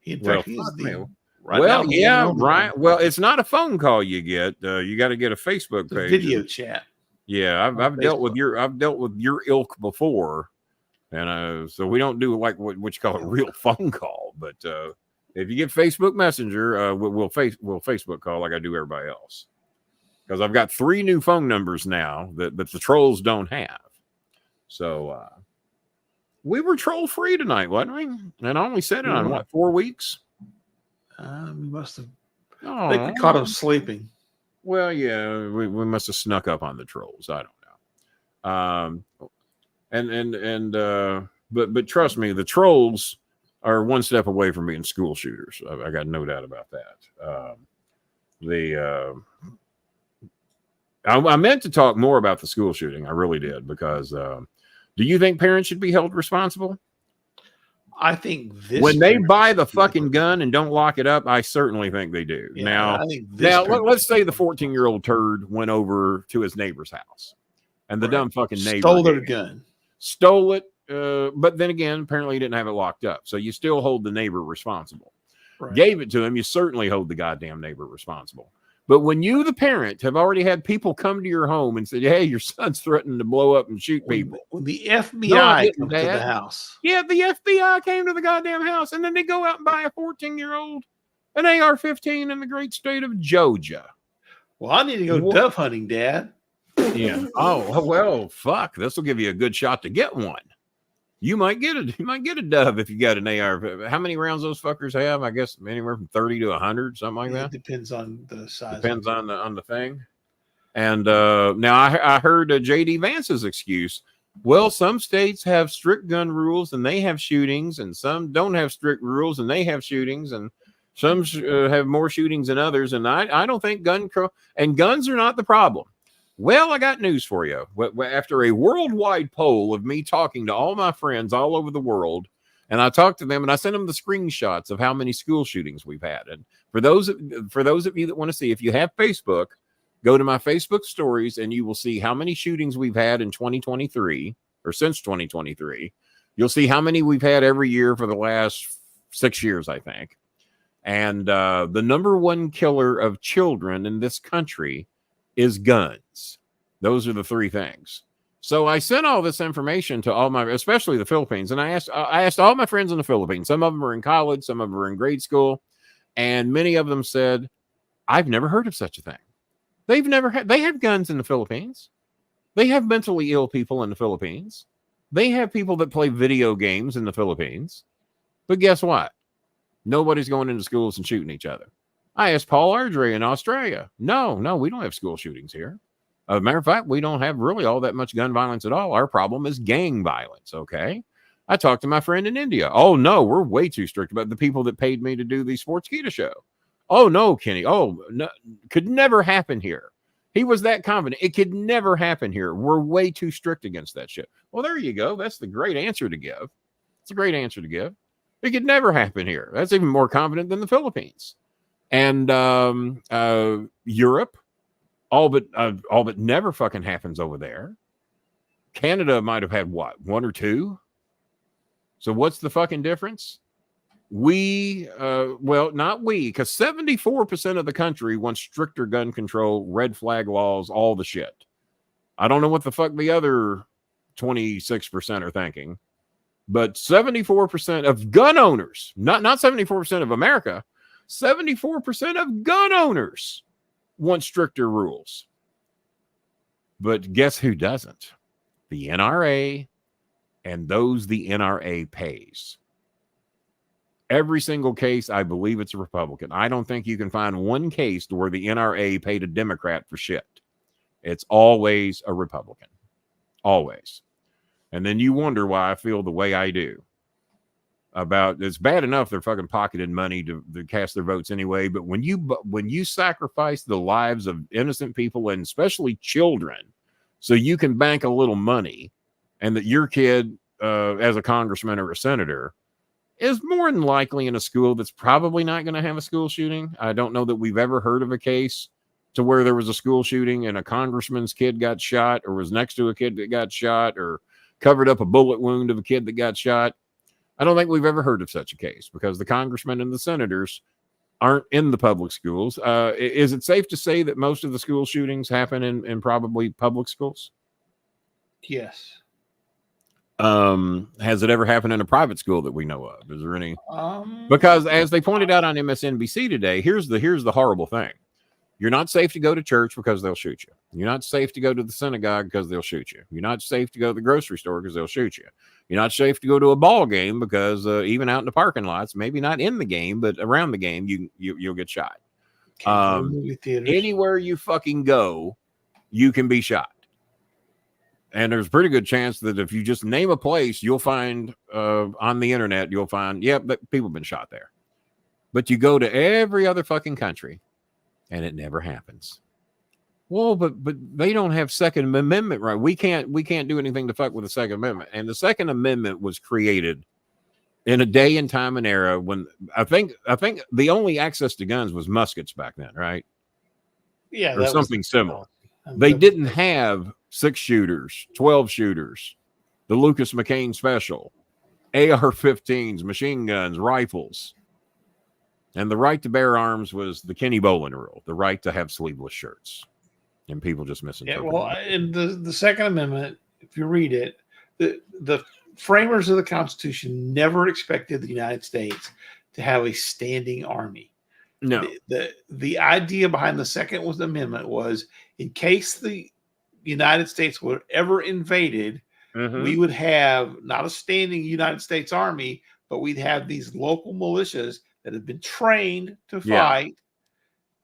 He's Brian. Well, it's not a phone call you get. You got to get a Facebook page. Video chat. Yeah, I've dealt with your ilk before. And so we don't do what you call a real phone call, but if you get Facebook Messenger, we'll Facebook call like I do everybody else. Because I've got 3 new phone numbers now that the trolls don't have. So we were troll free tonight, wasn't we? And I only said it on 4 weeks. We must have. I think we caught them sleeping. Well, yeah, we must have snuck up on the trolls. I don't know. But trust me, the trolls are one step away from being school shooters. I got no doubt about that. I meant to talk more about the school shooting. I really did, because do you think parents should be held responsible? I think when they buy the fucking gun and don't lock it up, I certainly think they do. Yeah, now let's say the 14-year-old turd went over to his neighbor's house, and the dumb fucking neighbor stole their gun. Stole it, but then again, apparently he didn't have it locked up. So you still hold the neighbor responsible. Right. Gave it to him, you certainly hold the goddamn neighbor responsible. But when you, the parent, have already had people come to your home and said, hey, your son's threatening to blow up and shoot people. When the FBI came to the house. Yeah, the FBI came to the goddamn house, and then they go out and buy a 14-year-old an AR-15 in the great state of Georgia. Well, I need to go dove hunting, Dad. Yeah. Oh, well, fuck. This will give you a good shot to get one. You might get a dove if you got an AR. How many rounds those fuckers have? I guess anywhere from 30 to 100, something like that. It depends on the size. Depends on the thing. And now I heard JD Vance's excuse. Well, some states have strict gun rules and they have shootings, and some don't have strict rules and they have shootings, and some have more shootings than others. And I don't think guns are not the problem. Well, I got news for you. After a worldwide poll of me talking to all my friends all over the world, and I talked to them and I sent them the screenshots of how many school shootings we've had. And for those of you that want to see, if you have Facebook, go to my Facebook stories and you will see how many shootings we've had in 2023 or since 2023. You'll see how many we've had every year for the last 6 years, I think. And the number one killer of children in this country is guns. Those are the 3 things. So I sent all this information to all especially the Philippines, and I asked all my friends in the Philippines. Some of them are in college, some of them are in grade school, and many of them said, "I've never heard of such a thing." They have guns in the Philippines. They have mentally ill people in the Philippines. They have people that play video games in the Philippines. But guess what? Nobody's going into schools and shooting each other. I asked Paul Ardrey in Australia. No, we don't have school shootings here. As a matter of fact, we don't have really all that much gun violence at all. Our problem is gang violence, okay? I talked to my friend in India. Oh, no, we're way too strict about the people that paid me to do the Sportskeeda show. Oh, no, Kenny. Oh, no, could never happen here. He was that confident. It could never happen here. We're way too strict against that shit. Well, there you go. That's the great answer to give. It's a great answer to give. It could never happen here. That's even more confident than the Philippines. And Europe, all but never fucking happens over there. Canada might have had what, 1 or 2? So what's the fucking difference? Well, not we, because 74% of the country wants stricter gun control, red flag laws, all the shit. I don't know what the fuck the other 26% are thinking, but 74% of gun owners, not 74% of America, 74% of gun owners want stricter rules. But guess who doesn't? The NRA and those the NRA pays. Every single case, I believe it's a Republican. I don't think you can find one case where the NRA paid a Democrat for shit. It's always a Republican. Always. And then you wonder why I feel the way I do. About it's bad enough they're fucking pocketing money to cast their votes anyway, but when you sacrifice the lives of innocent people and especially children so you can bank a little money, and that your kid as a congressman or a senator is more than likely in a school that's probably not going to have a school shooting. I don't know that we've ever heard of a case to where there was a school shooting and a congressman's kid got shot or was next to a kid that got shot or covered up a bullet wound of a kid that got shot. I don't think we've ever heard of such a case because the congressmen and the senators aren't in the public schools. Is it safe to say that most of the school shootings happen in probably public schools? Yes. Has it ever happened in a private school that we know of? Is there any? Because as they pointed out on MSNBC today, here's the horrible thing. You're not safe to go to church because they'll shoot you. You're not safe to go to the synagogue because they'll shoot you. You're not safe to go to the grocery store because they'll shoot you. You're not safe to go to a ball game because even out in the parking lots, maybe not in the game, but around the game, you'll get shot. Anywhere you fucking go, you can be shot. And there's a pretty good chance that if you just name a place, you'll find on the internet, you'll find, but people have been shot there. But you go to every other fucking country and it never happens. Well, but they don't have Second Amendment, right? We can't do anything to fuck with the Second Amendment. And the Second Amendment was created in a day and time and era when I think the only access to guns was muskets back then, right? Yeah, or something similar. They didn't have 6 shooters, 12 shooters, the Lucas McCain special, AR-15s, machine guns, rifles. And the right to bear arms was the Kenny Bolin rule, the right to have sleeveless shirts. And people just misinterpret. Yeah, well, in the Second Amendment, if you read it, the framers of the Constitution never expected the United States to have a standing army. No. The idea behind the Second Amendment was in case the United States were ever invaded, we would have not a standing United States army, but we'd have these local militias that have been trained to fight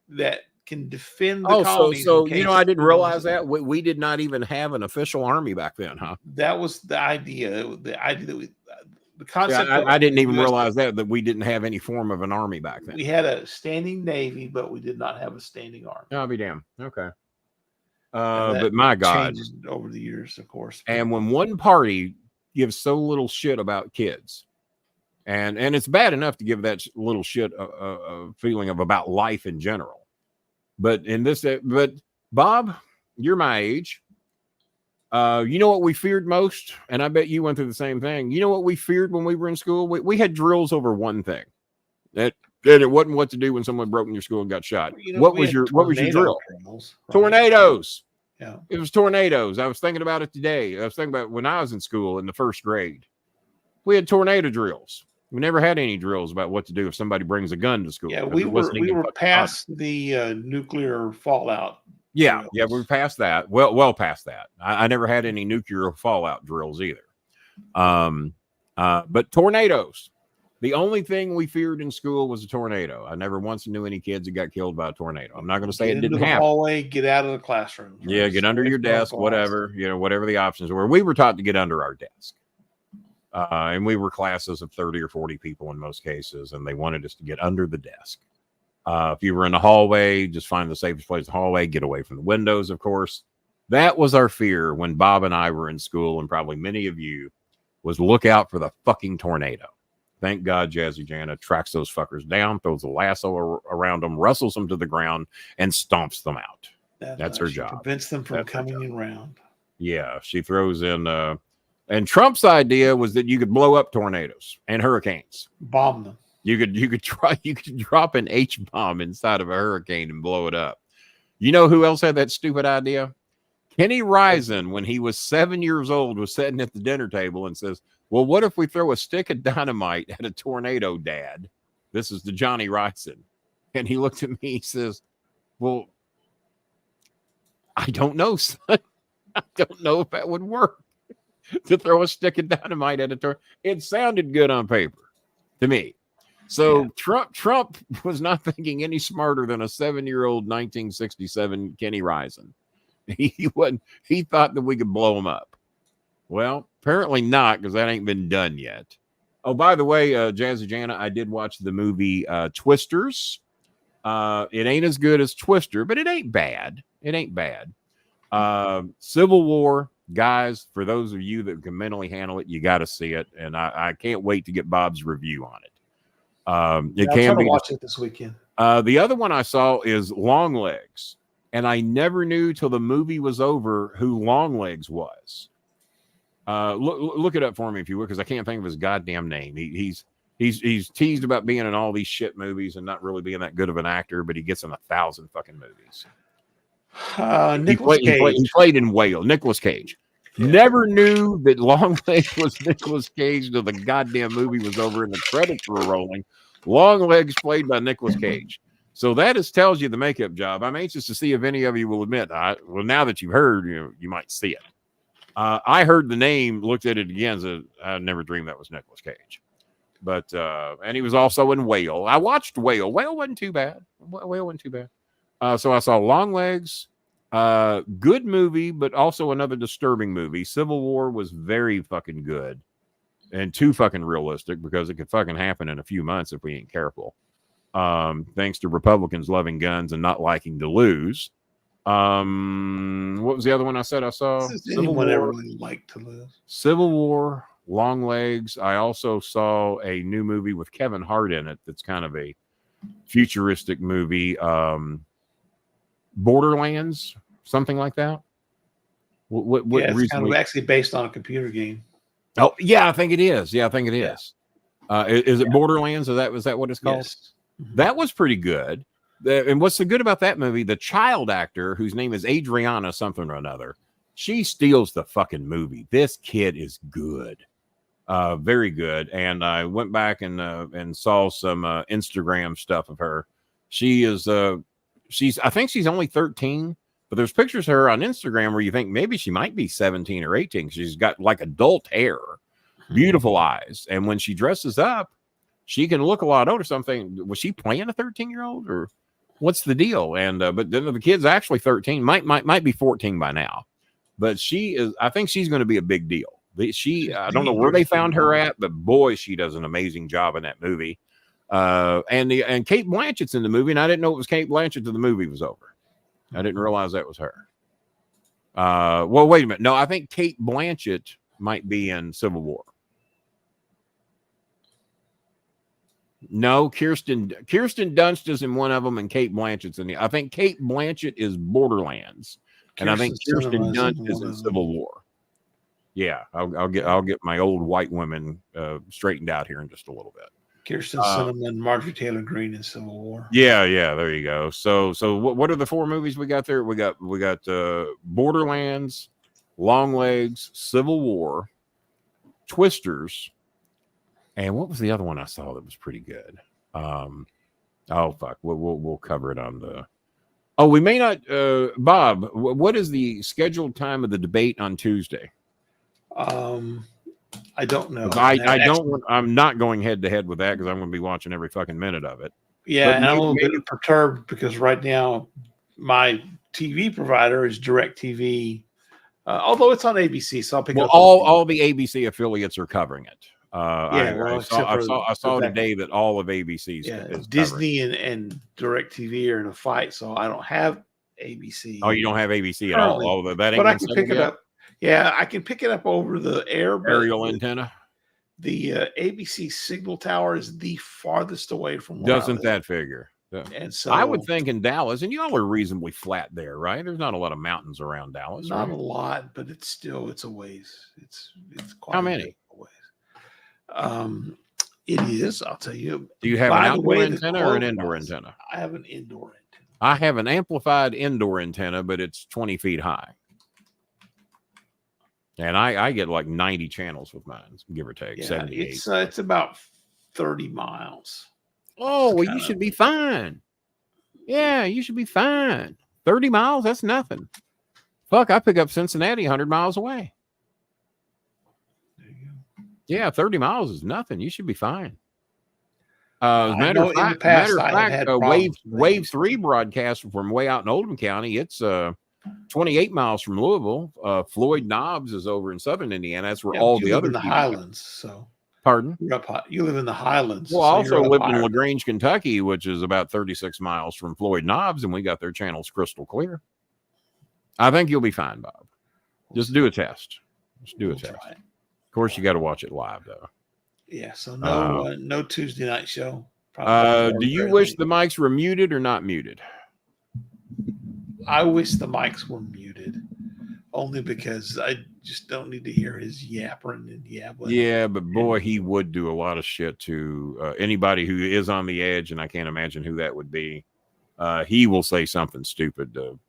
that can defend the colonies. So I didn't realize that we did not even have an official army back then, huh? That was the idea. The idea that the concept. I didn't even realize that we didn't have any form of an army back then. We had a standing navy, but we did not have a standing army. I'll be damned. Okay. But my God, changed over the years, of course. And when one party gives so little shit about kids, and it's bad enough to give that little shit a feeling of about life in general. But Bob, you're my age. You know what we feared most? And I bet you went through the same thing. You know what we feared when we were in school? We had drills over one thing. That it wasn't what to do when someone broke in your school and got shot. What was your drill? Drills, right? Tornadoes. Yeah. It was tornadoes. I was thinking about it today. I was thinking about when I was in school in the first grade. We had tornado drills. We never had any drills about what to do if somebody brings a gun to school. Yeah, we were past the nuclear fallout. Yeah, we were past that. Well past that. I never had any nuclear fallout drills either. But tornadoes. The only thing we feared in school was a tornado. I never once knew any kids that got killed by a tornado. I'm not going to say it didn't happen. Hallway, get out of the classroom. Yeah, get under your desk, whatever. Whatever the options were. We were taught to get under our desk. And we were classes of 30 or 40 people in most cases, and they wanted us to get under the desk. If you were in the hallway, just find the safest place in the hallway, get away from the windows, of course. That was our fear when Bob and I were in school, and probably many of you, was look out for the fucking tornado. Thank God Jazzy Jana tracks those fuckers down, throws a lasso around them, wrestles them to the ground, and stomps them out. That's her job. Prevents them from coming around. Yeah, she throws in. And Trump's idea was that you could blow up tornadoes and hurricanes, bomb them. You could drop an H bomb inside of a hurricane and blow it up. You know who else had that stupid idea? Kenny Risen, when he was 7 years old, was sitting at the dinner table and says, well, what if we throw a stick of dynamite at a tornado, Dad? This is the Johnny Risen. And he looked at me, he says, well, I don't know, son. I don't know if that would work to throw a stick of dynamite at a tornado. It sounded good on paper to me. So yeah. Trump was not thinking any smarter than a 7-year-old 1967 Kenny Risen. He thought that we could blow him up. Well, apparently not, because that ain't been done yet. Oh, by the way, Jazzy Jana, I did watch the movie Twisters. It ain't as good as Twister, but it ain't bad. It ain't bad. Civil War, guys, for those of you that can mentally handle it, you got to see it. And I can't wait to get Bob's review on it. It can be. Watch it this weekend. The other one I saw is Longlegs. And I never knew till the movie was over who Longlegs was. Look it up for me if you would, because I can't think of his goddamn name. He's teased about being in all these shit movies and not really being that good of an actor, but he gets in 1,000 fucking movies. He played in Whale. Nicolas Cage. Yeah. Never knew that Longlegs was Nicolas Cage till the goddamn movie was over and the credits were rolling. Longlegs played by Nicolas Cage. So that tells you the makeup job. I'm anxious to see if any of you will admit. Well, now that you've heard, you might see it. I heard the name, looked at it again, so I never dreamed that was Nicolas Cage. But and he was also in Whale. I watched Whale. Whale wasn't too bad. So I saw Longlegs. Good movie, but also another disturbing movie. Civil War was very fucking good and too fucking realistic, because it could fucking happen in a few months if we ain't careful. Thanks to Republicans loving guns and not liking to lose. What was the other one I said I saw? Anyone ever really like to lose? Civil War, Longlegs. I also saw a new movie with Kevin Hart in it that's kind of a futuristic movie. Borderlands, something like that. What it's kind of actually based on a computer game. Oh, yeah, I think it is. Is it Borderlands? Is that what it's called? Yes. That was pretty good. And what's so good about that movie, the child actor, whose name is Adriana something or another, she steals the fucking movie. This kid is good. Very good. And I went back and saw some Instagram stuff of her. She is I think she's only 13, but there's pictures of her on Instagram where you think maybe she might be 17 or 18. She's got like adult hair, beautiful eyes. And when she dresses up, she can look a lot older. Something, was she playing a 13-year-old or what's the deal? And but then the kid's actually 13, might be 14 by now. But she is, I think she's going to be a big deal. I don't know where they found her at, but boy, she does an amazing job in that movie. And Kate Blanchett's in the movie, and I didn't know it was Kate Blanchett till the movie was over. I didn't realize that was her. Well, wait a minute. No, I think Kate Blanchett might be in Civil War. No, Kirsten Dunst is in one of them, and Kate Blanchett's in the. I think Kate Blanchett is Borderlands, and I think Kirsten Dunst is in Civil War. Yeah, I'll get my old white women straightened out here in just a little bit. Kirsten Cinnamon, Marjorie Taylor Greene in Civil War. Yeah, there you go. So what are the 4 movies we got there? We got Borderlands, Longlegs, Civil War, Twisters, and what was the other one I saw that was pretty good? Oh fuck, we'll cover it on the. Oh, we may not. Bob, what is the scheduled time of the debate on Tuesday? I don't know. I'm not going head to head with that because I'm going to be watching every fucking minute of it. Yeah, but and I'm a little bit perturbed because right now my TV provider is DirecTV Although it's on ABC, so I'll pick up. All the ABC affiliates are covering it. I saw today that all of ABC's is Disney and DirecTV are in a fight, so I don't have ABC. Oh, you don't have ABC at all? Oh, that ain't. But I can pick it up. Yeah, I can pick it up over the aerial antenna. The ABC signal tower is the farthest away from. Doesn't that figure? And so I would think in Dallas, and y'all are reasonably flat there, right? There's not a lot of mountains around Dallas. Not a lot, but it's a ways. It's quite how many? It is. I'll tell you. Do you have an outdoor antenna or an indoor antenna? I have an indoor antenna. I have an amplified indoor antenna, but it's 20 feet high. And I get like 90 channels with mine, give or take. 78. It's about 30 miles. Oh, well, you should be fine. Yeah, you should be fine. 30 miles, that's nothing. Fuck, I pick up Cincinnati 100 miles away. There you go. Yeah, 30 miles is nothing. You should be fine. Matter of fact, Wave 3 broadcast from way out in Oldham County. It's 28 miles from Louisville. Floyd Knobs is over in southern Indiana. That's where all the other in the Highlands. So, pardon? You live in the Highlands. Well, I also live in LaGrange, Kentucky, which is about 36 miles from Floyd Knobs, and we got their channels crystal clear. I think you'll be fine, Bob. Just do a test. Just do a test. Of course, you got to watch it live, though. Yeah. So no Tuesday night show. Do you wish the mics were muted or not muted? I wish the mics were muted, only because I just don't need to hear his yapping and yabbling. Yeah, but boy, he would do a lot of shit to anybody who is on the edge, and I can't imagine who that would be. He will say something stupid to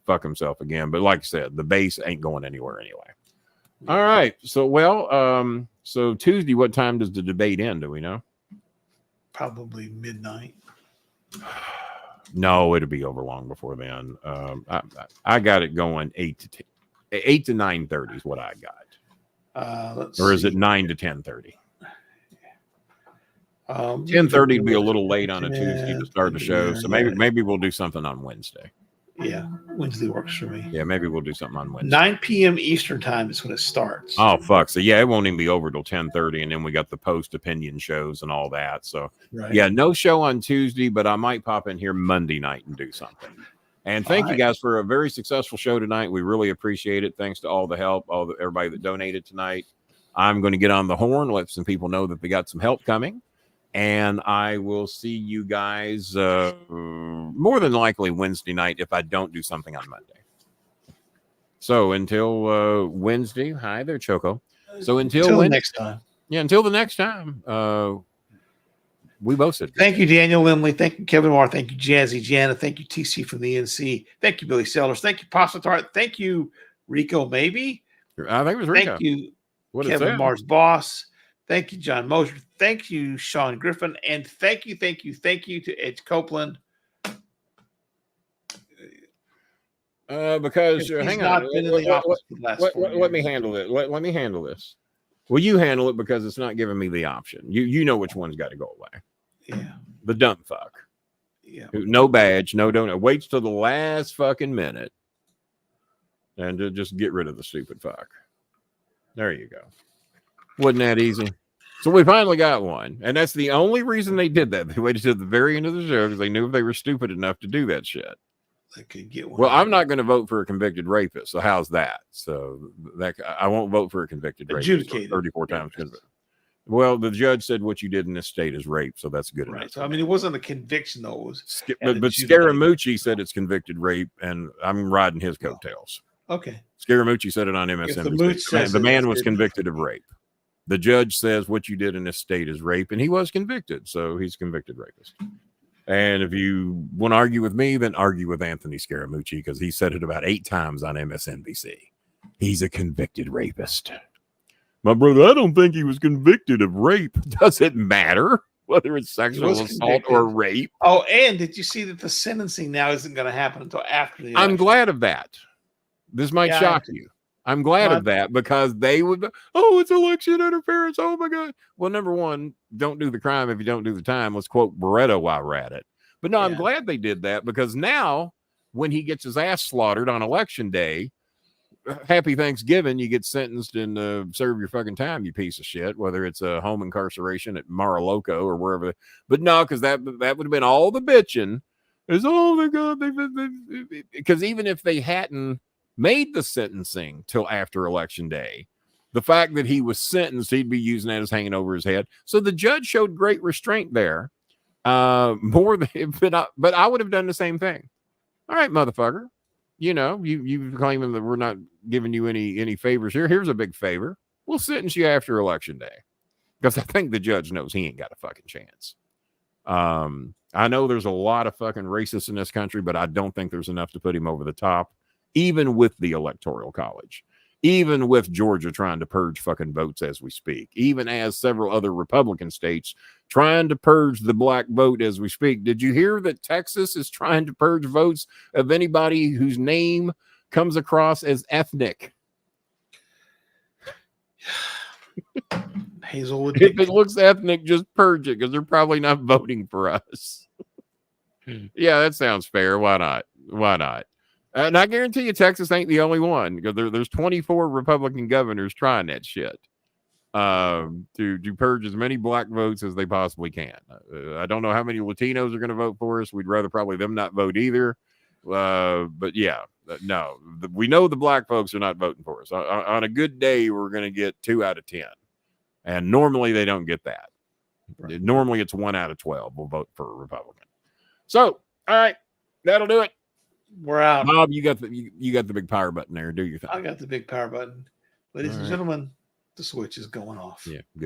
fuck himself again. But like I said, the bass ain't going anywhere anyway. All right. So, so Tuesday, what time does the debate end? Do we know? Probably midnight. No, it'll be over long before then. I got it going 8 to 9:30 is what I got. Or is it 9 to 10:30? 10:30 would be a little late on a Tuesday to start the show, so maybe we'll do something on Wednesday. Yeah, Wednesday works for me. Yeah, maybe we'll do something on Wednesday. 9 p.m. Eastern time is when it starts. Oh, fuck. So, yeah, it won't even be over till 10:30, and then we got the post-opinion shows and all that. So, yeah, no show on Tuesday, but I might pop in here Monday night and do something. And thank you guys for a very successful show tonight. We really appreciate it. Thanks to all the help, everybody that donated tonight. I'm going to get on the horn, let some people know that they got some help coming. And I will see you guys more than likely Wednesday night if I don't do something on Monday. So until Wednesday, hi there, Choco. So until next time. Yeah, until the next time. We both said thank you, Daniel Lindley. Thank you, Kevin Moore. Thank you, Jazzy Jana. Thank you, TC from the NC. Thank you, Billy Sellers. Thank you, Pasta Tart. Thank you, Rico. Maybe I think it was Rico. Thank you, Kevin Mars Boss. Thank you, John Mosier. Thank you, Sean Griffin. And thank you to Edge Copeland. Because hang on. Let me handle it. Let me handle this. Well, you handle it because it's not giving me the option. You know which one's got to go away. Yeah. The dumb fuck. Yeah. No badge, no donut. Waits till the last fucking minute. And to just get rid of the stupid fuck. There you go. Wasn't that easy? So we finally got one. And that's the only reason they did that. They waited to the very end of the show because they knew if they were stupid enough to do that shit. They could get one. Well, I'm not going to vote for a convicted rapist. So how's that? So that I won't vote for a convicted rapist 34 times. Well, the judge said what you did in this state is rape. So that's good enough. So, I mean, it wasn't a conviction, though. It was but Scaramucci said it's convicted rape, and I'm riding his coattails. Okay. Scaramucci said it on MSNBC. The man was convicted of rape. The judge says what you did in this state is rape, and he was convicted, so he's a convicted rapist. And if you want to argue with me, then argue with Anthony Scaramucci, because he said it about 8 times on MSNBC. He's a convicted rapist. My brother, I don't think he was convicted of rape. Does it matter whether it's sexual assault or rape? Oh, and did you see that the sentencing now isn't going to happen until after the election? I'm glad of that. This might shock you. I'm glad of that because they would, it's election interference. Oh my God. Well, number one, don't do the crime if you don't do the time. Let's quote Beretta while we're at it. But no, I'm glad they did that because now when he gets his ass slaughtered on election day, happy Thanksgiving, you get sentenced and serve your fucking time, you piece of shit, whether it's a home incarceration at Mar-a-Lago or wherever. But no, because that would have been all the bitching. Is, oh my God, because even if they hadn't made the sentencing till after Election Day, the fact that he was sentenced, he'd be using that as hanging over his head. So the judge showed great restraint there. More than, but I would have done the same thing. All right, motherfucker. You know, you claiming that we're not giving you any favors here. Here's a big favor. We'll sentence you after Election Day. Because I think the judge knows he ain't got a fucking chance. I know there's a lot of fucking racists in this country, but I don't think there's enough to put him over the top, even with the Electoral College, even with Georgia trying to purge fucking votes as we speak, even as several other Republican states trying to purge the black vote as we speak. Did you hear that Texas is trying to purge votes of anybody whose name comes across as ethnic? Hazelwood. If it looks ethnic, just purge it because they're probably not voting for us. Yeah, that sounds fair. Why not? Why not? And I guarantee you, Texas ain't the only one because there's 24 Republican governors trying that shit to purge as many black votes as they possibly can. I don't know how many Latinos are going to vote for us. We'd rather probably them not vote either. But yeah, no, we know the black folks are not voting for us. On a good day, we're going to get 2 out of 10. And normally they don't get that. Right. Normally it's 1 out of 12 will vote for a Republican. So, all right, that'll do it. We're out. Bob, you got the big power button there. Do your thing. I got the big power button. Ladies and gentlemen, the switch is going off. Yeah. Good.